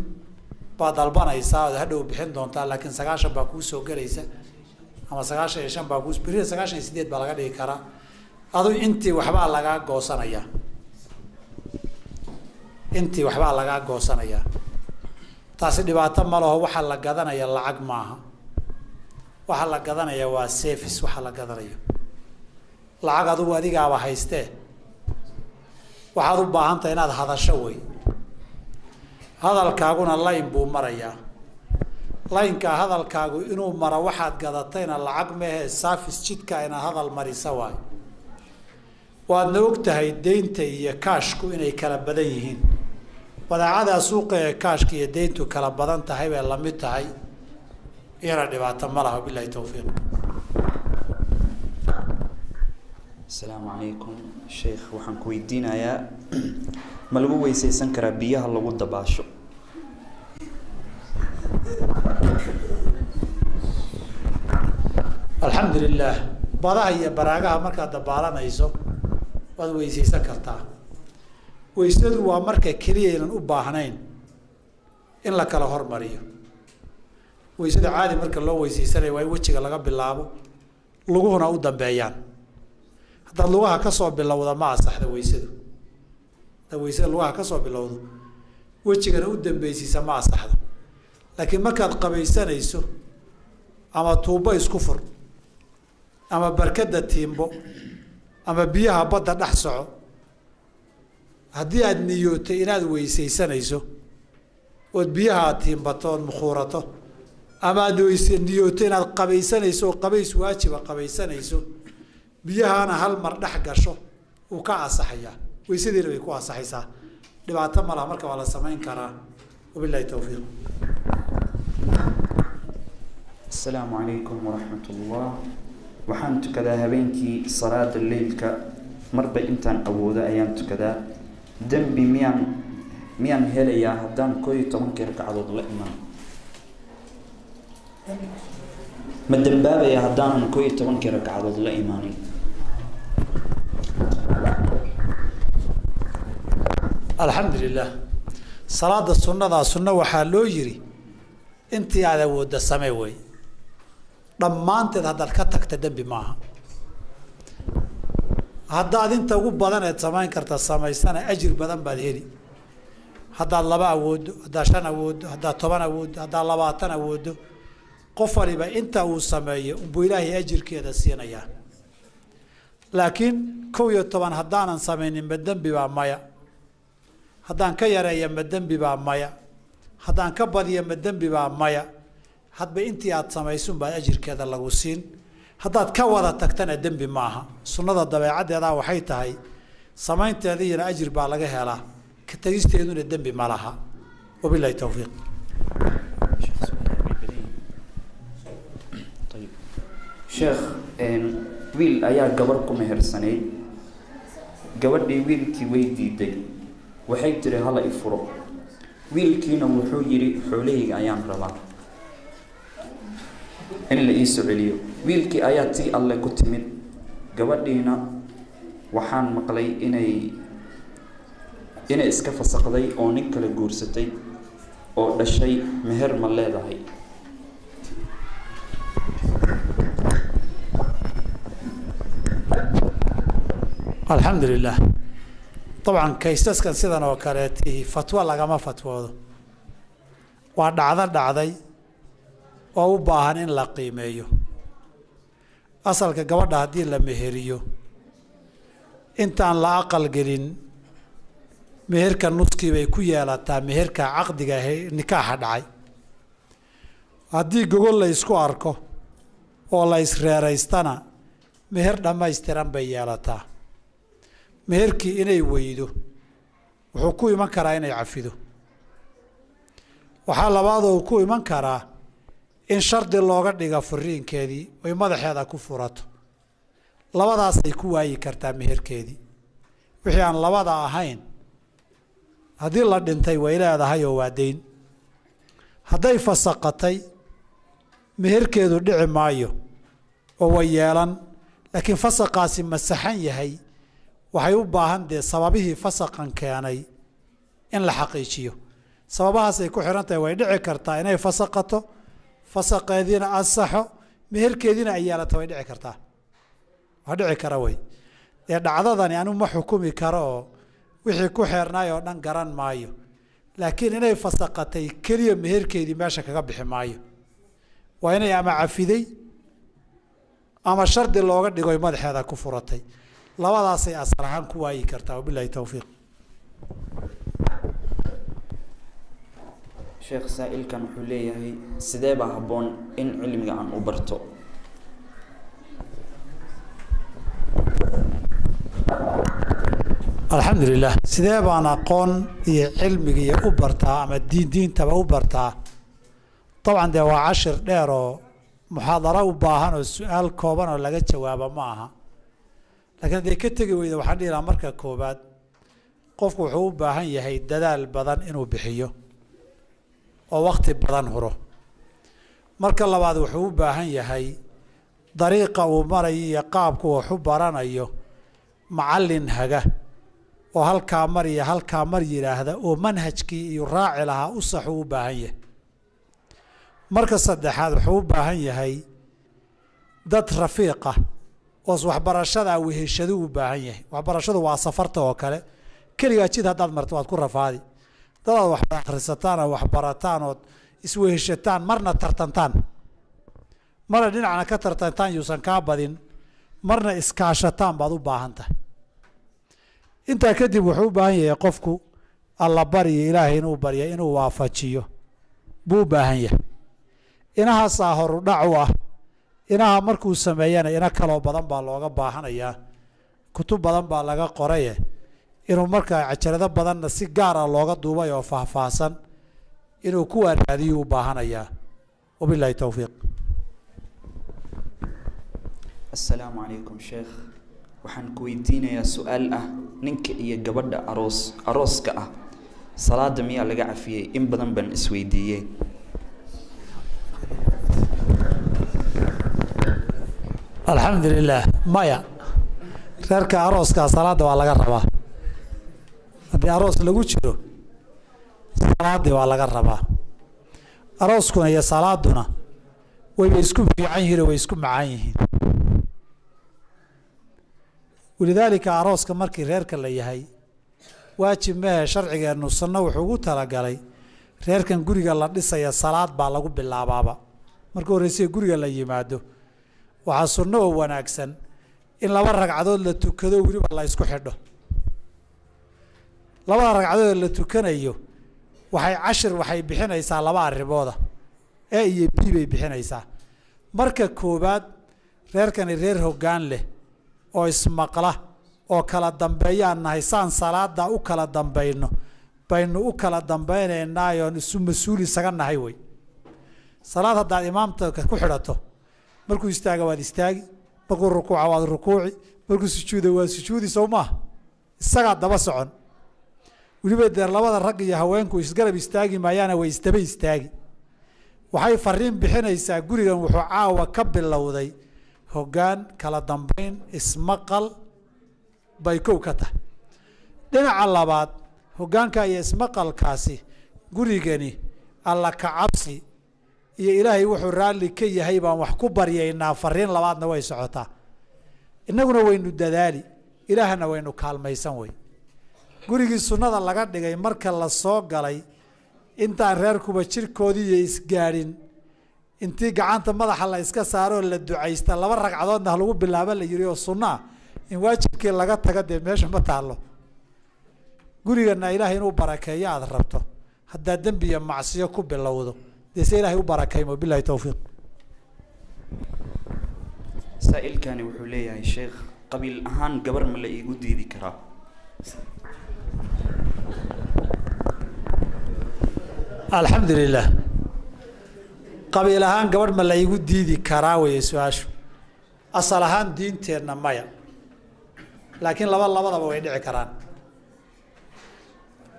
baad dalbanaysaa hadhow bixin doontaa laakiin 9 baa ku soo galaysa ama 9 baa ku bixin 98 baa laga dhigi karaa adu intii waxba laga goosanaya taasi dhibaato ma laho waxa la gadanaya lacag maaha waxa la gadanaya waa service waxa la gadanayo lacag adu adigaaba haystee waxaad u baahan tahay inaad hadasho way hadalkaaguna line buu marayaa line-ka hadalkaagu inuu maro waxaad gadatayna lacag mehe service jidka ina hadal marisa waay waadna ogtahay deynta iyo kaashku inay kala badan yihiin badeecada suuqa ee kaashka iyo deyntu kala badan tahay bay la mid tahay iyana dhibaato ma laha billahi tawfiiq. Assalaamu calaykum sheekh waxaan ku weydiinayaa ma lagu weysaysan karaa biyaha lagu dabaasho alxamdulilah badaha iyo baraagaha markaad dabaalanayso waad weysaysan kartaa weysadu waa marka keliya inaan u baahnayn in la kala hormariyo weysada caadi marka loo weysaysanayo waa in wejiga laga bilaabo luguhuna u dambeeyaan haddaad lugaha ka soo bilowda ma asaxda weysadu haddaad weysada lugaha ka soo bilowdo wejigana u dambeysiisa ma asaxdo laakiin markaad qabaysanayso ama tuubo isku fur ama barkada tiimbo ama biyaha badda dhex soco haddii aad niyootay inaad weysaysanayso ood biyaha tiimbato ood mukhuurato ama aad niyooto inaad qabaysanayso oo qabays waajiba qabaysanayso biyahana hal mar dhex gasho uu ka asaxayaa weysadiina way ku asaxaysaa dhibaato ma laha marka waa la samayn karaa wabillahi tawfiiq. Assalaamu calaykum waraxmatullah waxaan tukadaa habeenkii salaada leylka marba intaan awoodo ayaan tukadaa dambi miyaan helayaa haddaan 11 ragcadood la iman ma dambaabaya haddaanan 11 ragcadood la imaanin? alxamdulilah salaada sunnadaa sunno waxaa loo yiri intii aad awoodda samee wey dhammaanteed haddaad ka tagta dembi maaha haddaad inta ugu badan eed samayn karta samaysana ajir badan baad heli haddaad 2 awooddo haddaad 5 awooddo haddaad 10 awooddo haddaad 20 awooddo qof waliba inta uu sameeyo unbuu ilaahay ajirkeeda siinayaa laakiin 11 haddaanan samaynin ma dembi baa maya haddaan ka yareeya ma dembi baa maya haddaan ka badiya ma dembi baa maya hadba intii aad samaysun baa ajirkeeda lagu siin haddaad ka wada tagtana dembi maaha sunnada dabeecaddeedaa waxay tahay samaynteediina ajir baa laga helaa ka tagisteeduna dembi ma laha wabillahi tawfiiq sheekh wiil ayaa gabar ku mehersanay gabadhii wiilkii way diiday waxay tiri hala i furo wiilkiina wuxuu yiri xoolahayga ayaan rabaa in la ii soo celiyo wiilkii ayaa tii alle ku timid gabadhiina waxaan maqlay inay iska fasaqday oo nin kale guursatay oo dhashay meher ma leedahay? alxamdulilah طبعا kaysaskan sidan oo kaleetii fatwo lagama fatwoodo waa dhacday oo u baahan in la qiimeeyo asalka gabadha haddii la meheriyo intaan la aqal gelin meherka nuskii bay ku yeelataa meherka caqdiga nikaaxa dhacay haddii gogol la isku arko oo la isreeraystana meher dhammaystiran bay yeelataa meherkii inay weydo wuxuu ku iman karaa inay cafido waxaa labaadoo ku iman karaa in shardi looga dhiga furiinkeedii oy madaxeeda ku furato labadaasay ku waayi kartaa meherkeedii wixii aan labada ahayn haddii la dhintay way leedahay oo waa dayn hadday fasaqatay meherkeedu dhici maayo oo way yeelan laakiin fasaqaasi masaxan yahay waxay u baahan dee sababihii fasaqan keenay in la xaqiijiyo sababahaasay ku xiran tahay way dhici kartaa inay fasaqato fasaqeediina ansaxo meherkeediina ay yeelato way dhici kartaa waa dhici kara wey dee dhacdadani anigu ma xukumi karo oo wixii ku xeernaay oo dhan garan maayo laakiin inay fasaqatay keliya meherkeedii meesha kaga bixi maayo waa inay ama cafiday ama shardi looga dhigoy madaxeeda ku furatay labadaasay asal ahaan ku waayi kartaa wabillahi tawfiiq sheekh saa'ilkan wuxuu leeyahay sidee baa habboon in cilmiga aan u barto? alxamdulilah sidee baan aqoon iyo cilmigiiyo u bartaa ama diintaba u bartaa dabcan dee waa cashir dheer oo muxaadaro u baahan oo su-aal kooban oo laga jawaabo ma aha laakiin hadday ka tegi weyda waxaan dhihi lahaa marka koobaad qofku wuxuu u baahan yahay dadaal badan inuu bixiyo oo wakti badan huro marka labaad wuxuu u baahan yahay dariiqa uu marayo iyo qaabku wax u baranayo macallin haga oo halkaa mar iyo halkaa mar yidhaahda oo manhajkii iyo raaci lahaa u saxuu u baahan yahay marka saddexaad wuxuu u baahan yahay dad rafiiqa oos waxbarashadaa weheshadu u baahan yahay waxbarashadu waa safarta oo kale keligaa jid haddaad marto waad ku rafaadi dadaad wax akhrisataan oo waxbarataan ood isweheshataan marna tartantaan marna dhinacna ka tartantaan yuusan kaa badin marna iskaashataan baad u baahan tahay intaa kadib wuxuu u baahan yahay qofku alla baryo ilaahay inuu baryo inuu waafajiyo buu u baahan yahay inahaasaa horudhac u ah inaha markuu sameeyana ina kaloo badan baa looga baahanayaa kutub badan baa laga qoraye inuu markaa cajalado badanna si gaara looga duubay oo faahfaahsan inuu ku waaraadiyuu u baahanayaa wabillahi towfiiq assalaamu calaykum sheekh waxaan ku weydiinayaa su-aal ah ninka iyo gabadha arooska ah salaada miyaa laga cafiyey in badan baan isweydiiyey الحمد لله مايا reerka arooska salaada waa laga rabaa hadii aroos lagu jiro salaada waa laga rabaa arooskuna iyo salaaduna way isku fiican yihiin way isku macaan yihiin ولذلك arooska markii reerka la yahay waajib ma sharcigeenu sunna wuxuu ugu talagalay reerkan guriga la dhisaya salaad baa lagu bilaabaaba markii horeysay guriga la yimaado waxa sunno oo wanaagsan in laba ragcadood la tukado waliba la isku xidho laba ragcadood la tukanayo waxay bixinaysaa laba arrimooda iyo b bay bixinaysaa marka koobaad reerkan reer hoggaan leh oo ismaqla oo kala dambeeyaan nahay saan salaada u kala dambeeyno baynu u kala dambeynaynaayoo isu mas'uul isaga nahay way salaad hadda imaamta ku xidhato markuu istaaga waad istaagi markuu rukuuca waad rukuuci markuu sujuudo waa sujuudi sawma isaga daba socon waliba deer labada rag iyo haweenku isgarab istaagi maayana way istaba istaagi waxay fariin bixinaysaa gurigan wuxuu caawa ka bilowday hoggaan kala dambeyn ismaqal bay kow ka tahay dhinaca labaad hoggaanka iyo ismaqalkaasi gurigani alla ka cabsi iyo ilaahay wuxuu raalli ka yahay baan wax ku baryaynaa fariin labaadna way socotaa innaguna waynu dadaali ilaahna waynu kaalmaysan way gurigii sunnada laga dhigay marka la soo galay intaan reerkuba jirkoodii iyo isgaadhin intii gacanta madaxa la iska saaro la ducaysta laba ragcadoodna lagu bilaabo la yiri oo sunna in waajibkii laga taga de meesha ma taalo gurigana ilaahay inuu barakeeyo aad rabto hadda dambi iyo macsiyo ku bilowdo deese ilaahay u barakeeyo billahi tawfiiq sa'ilkani wuxuu leeyahay sheekh qabiil ahaan gabar ma la iigu diidi karaa alxamdulilah qabiil ahaan gabar ma la iigu diidi karaa way su'aashu asal ahaan diinteenna maya laakiin labadaba way dhici karaan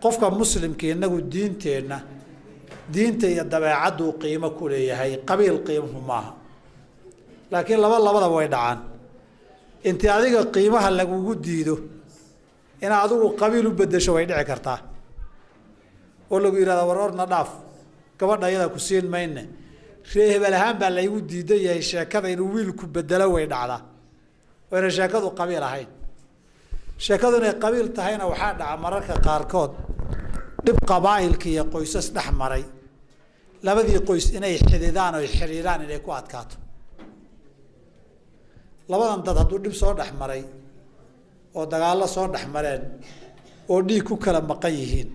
qofka muslimka inagu diinteenna diinta iyo dabeecaddu qiimo ku leeyahay qabiil qiimo maaha laakiin labadaba way dhacaan intii adiga qiimaha lagugu diido in adigu qabiil u bedesho way dhici kartaa oo lagu yiraahdo warorna dhaaf gabadha iyada ku siin mayne reehbal ahaan baa la igu diiday yahay sheekada inuu wiilku bedelo way dhacdaa wayna sheekadu qabiil ahayn sheekadu inay qabiil tahayna waxaa dhaca mararka qaarkood dhib qabaa'ilka iyo qoysas dhex maray labadii qoys inay xididaan oo xiriiraan inay ku adkaato labadan dad hadduu dhib soo dhex maray oo dagaallo soo dhex mareen oo dhiig ku kala maqan yihiin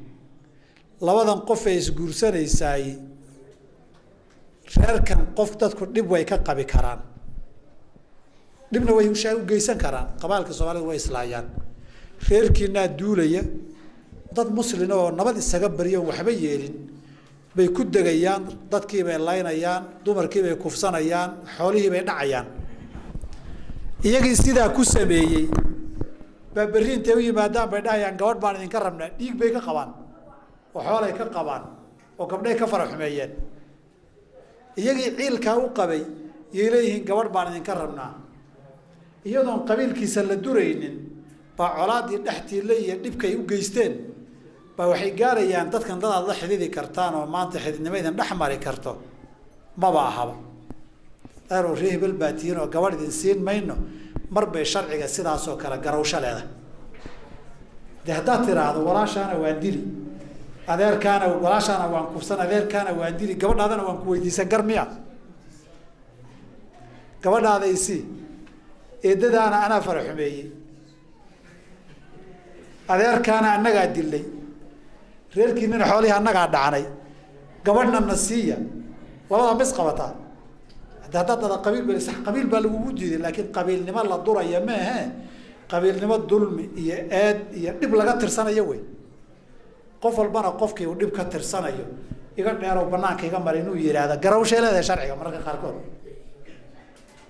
labadan qof ay isguursanaysaay reerkan qof dadku dhib way ka qabi karaan dhibna way u geysan karaan qabaalka Soomaalidu way islaayaan reerkiina duulaya dad muslimiin oo nabad isaga bariyo waxba yeelin bay ku dagayaan dadkii bay laynayaan dumarkii bay kufsanayaan xoolihii bay dhacayaan iyagii sidaa ku sameeyay ba bariintay u yimaadaan bay dhahayaan gabadh baan idinka rabnaa dhiig bay ka qabaan oo xoolay ka qabaan oo gabdhay ka faraxmeeyeen iyagii ciilka u qabay yeelayeen gabadh baan idinka rabnaa iyadoon qabiilkiisa la duraynin ba colaadii dhaxtiile iyo dhibkay u geysteen ba waxay gaarayaan dadkan dad aad la xididi kartaan oo maanta xididnimadan dhaxmari karto maba ahaba aro reebel baatiyin oo gabadh idin siin mayno marbay sharciga sidaas oo kala garawsho leedahay haddaad tiraahdo walaashaana waan dili adeerkaana walaashaana waan kufsan adeerkaana waan dili gabadhaadana waan ku weydiisan garmiya gabadhaada isii eedadaana anaa faraxumeeyey adeerkaana annagaa dilay reerkiinina xoolihii annagaa dhacnay gabadhna na siiya labada mis qabataa haddaad qabiil baa lagugu diiday laakiin qabiilnimo la duraya ma ahe qabiilnimo dulmi iyo eed iyo dhib laga tirsanayo wey qof walbana qofkii uu dhib ka tirsanayo iga dheerow banaanka iga mara inuu yiraahdo garawshay leedahay sharciga mararka qaarkood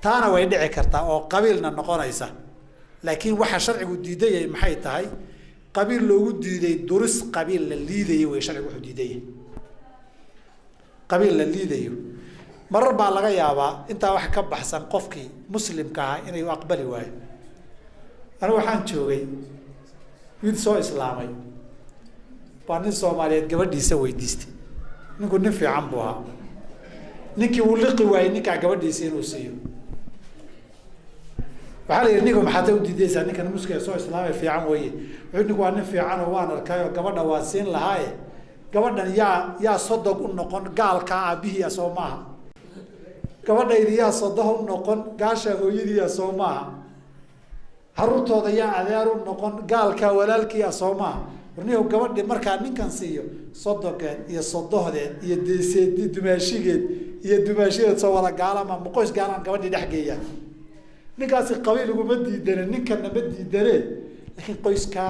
taana way dhici kartaa oo qabiilna noqonaysa laakiin waxa sharcigu diidayay maxay tahay qabiil loogu diiday duris qabiil la liidayo way sharcigu wuxuu diidayay qabiil la liidayo marar baa laga yaabaa intaa wax ka baxsan qofkii muslimka ahaa inay aqbali waayo. anigu waxaan joogay wiil soo islaamay baa nin Soomaaliyeed gabadhiisa weydiistay. ninku nin fiican buu ahaa, ninkii uu liqi waayey ninkaa gabadhiisa inuu siiyo. waxaa la yidhi ninku maxaad u diidaysaa ninkan muska soo islaamay fiican weeye. wuxuu ninku waa nin fiican oo waan arkay oo gabadha waa siin lahaaye gabadhan yaa sodog u noqon gaalka aabihii soo maaha. gabadhaydi yaa sodoh u noqon gaasha hooyadii soo maaha. caruurtooda yaa adeer u noqon gaalka walaalkii soo maaha. warniyow gabadhi markaa ninkan siiyo sodogeed iyo sodohdeed iyo deeseedii dumaashigeed iyo dumaashigeed soo wada gaalama qoys gaalaan gabadhii dhex geeya. ninkaasi qabiil uguma diidane ninkana ma diidane laakiin qoyska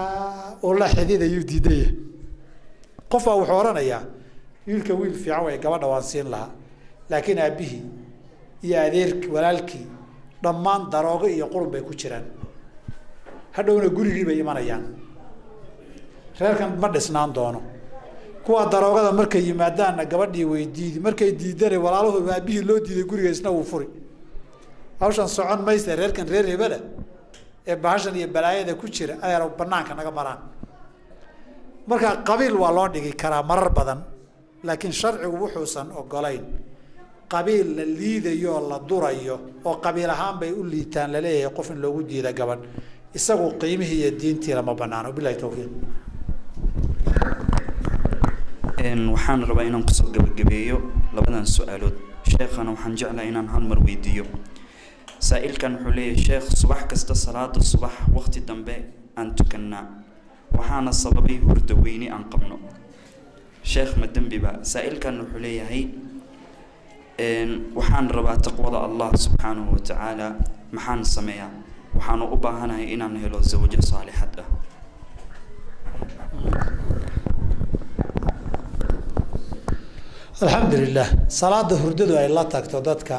oo la xidhiidh ayuu diidaya. qof baa wuxuu oranayaa wiilka wiil fiican way gabadha waan siin lahaa laakiin aabihii iyo adeerkii walaalkii dhammaan daroogo iyo qurun bay ku jiraan. hadhowna gurigii bay imanayaan. reerkan ma dhisnaan doono. kuwa daroogada markay yimaadaanna gabadhii weydiidi markay diidane walaalahooda aabihii loo diiday guriga isna wuu furi. hawshan socon maysa. reerkan reer hebela ee bahashan iyo balaayada ku jira ayaa banaanka naga maraan. marka qabiil waa loo dhigi karaa marar badan laakiin sharcigu wuxuusan ogolayn qabiil la liidayo la durayo oo qabiil ahaan bay u liitaan la leeyahay qof in loogu diida gabadh isagu qiimihii iyo diintii lama banaano. billahi tawfiiq. waxaan rabaa inaan kusoo gabagabeeyo labadan su'aalood. sheekhana waxaan jeclahay inaan hal mar weydiiyo. saa'ilkan wuxuu leeyahay sheekh subax kasta salaada subax waqti dambe aan tukannaa waxaana sababay hurdo weyni aan qabno. sheekh ma dembiba? saa'ilkan wuxuu leeyahay waxaan rabaa taqwada allah subxaanahu wa tacaala maxaan sameeyaa? waxaanu u baahanahay inaan helo zawjo saalixad ah. alxamdulilah. salaada hurdadu ay la tagto dadka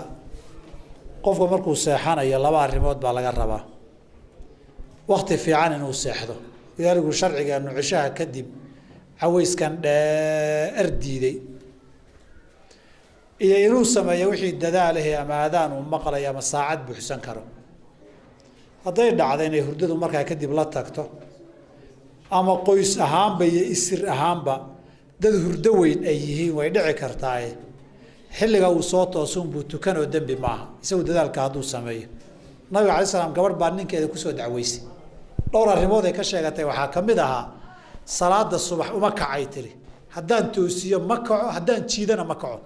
qofka markuu seexanayo laba arrimood baa laga rabaa. wakti fiican inuu seexdo. wadaaligu sharcigeenu cishaha kadib cawayskan dheer diiday iyo inuu sameeyo wixii dadaalahii ama aadaan uu maqlayo ama saacad buuxsan karo. hadday dhacdo inay hurdadu markaa kadib la tagto ama qoys ahaanba iyo isir ahaanba dad hurdo weyn ay yihiin way dhici kartaaye xilliga uu soo toosunbuu tukanoo dembi maaha isagu dadaalka hadduu sameeyo. nabiga alay slam gabadh baa ninkeeda kusoo dacweysay. dhowr arrimood ay ka sheegatay waxaa ka mid ahaa salaada subax uma kacay tiri. haddaan toosiyo ma kaco, haddaan jiidana ma kaco.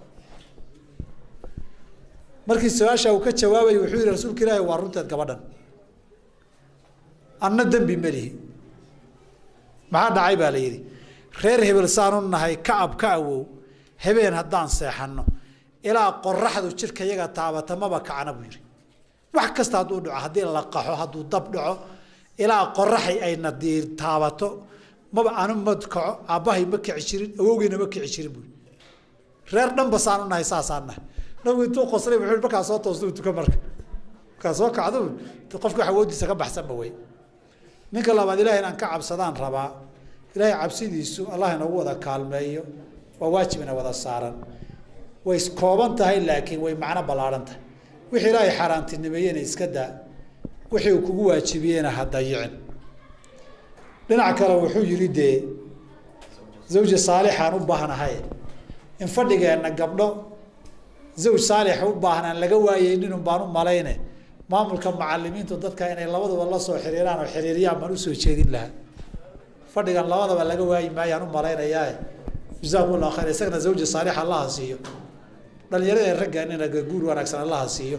markii su-aasha uu ka jawaabayay wuxuu yihi rasuulka ilaahi waa runteed gabadhan anna dembi melihi. maxaa dhacay baa la yidhi reer hebel saanu nahay kacab ka awow habeen haddaan seexanno ilaa qoraxdu jirka yaga taabata maba kacana buu yidhi. wax kasta hadduu dhaco haddii la qaxo hadduu dab dhaco ilaa qoraxay ayna diir taabato maba anu ma kaco. aabbahay ma kici jirin awowgeyna ma kici jirin buu yidhi. reer dhanba saanu nahay saasaan nahay. nabigu intuu qoslay wuxuu markaa soo toosta tuka markaa soo kacdo qofka wax awoodiisa ka baxsanba wey. ninka labaad ilaahay inaan ka cabsadaan rabaa. ilaahay cabsidiisu allah inagu wada kaalmeeyo waa waajib ina wada saaran. way kooban tahay laakiin way macno ballaaran tahay. wixii ilaahay xaaraantinimeeyena iska daa, wixii uu kugu waajibiyeyna ha dayicin. dhinac kale wuxuu yidhi dee zawja saalixaan u baahnahay in fadhigeenna gabdho zawj saalix u baahnaan laga waayeyninun baan u malayne maamulka macalimiintu dadka inay labaduba la soo xiriiraan oo xiriiriyaan baan usoo jeedin lahaa. fadhigan labadaba laga waayi maayaan u malaynayaa. jazaakum allah khayr. isagana zawja saalix allaha siiyo. dhalinyarada raggaanina guur wanaagsan allaha siiyo.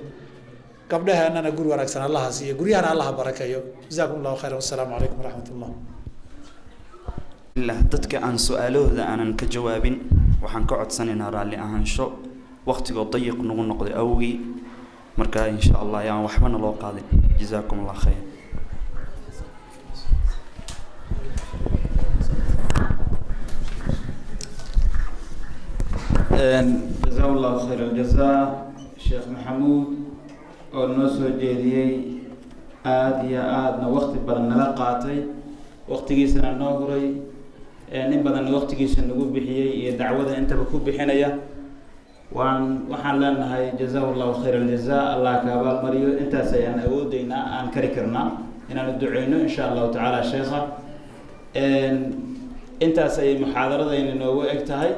gabdhahaanana guur wanaagsan allaha siiyo. guryahana allaha barakeeyo. jazaakum allah khayr. wassalaamu calaykum waraxmat ullah. dadka aan su-aalahooda aanan ka jawaabin waxaan ka codsanaynaa raalli ahaansho waqtigoo dayiq nagu noqday awgii. marka insha allah yaan waxbana loo qaadin. jazaakum allah khayr. جزاه الله خير الجزاء الشيخ محمود oo noo soo jeediyey aad iyo aadna waqti badan nala qaatay waqtigiisana noo huray nin badan waqtigiisa nagu bixiyey iyo dacwada intaba ku bixinaya waxaan leenahay jazaahu allahu khayra aljazaa allah ka abaalmariyo intaas ayaan awoodeynaa aan kari karnaa inaan u duceyno insha allahu tacaala sheekha intaas ayay muxaadaradayna noogu eg tahay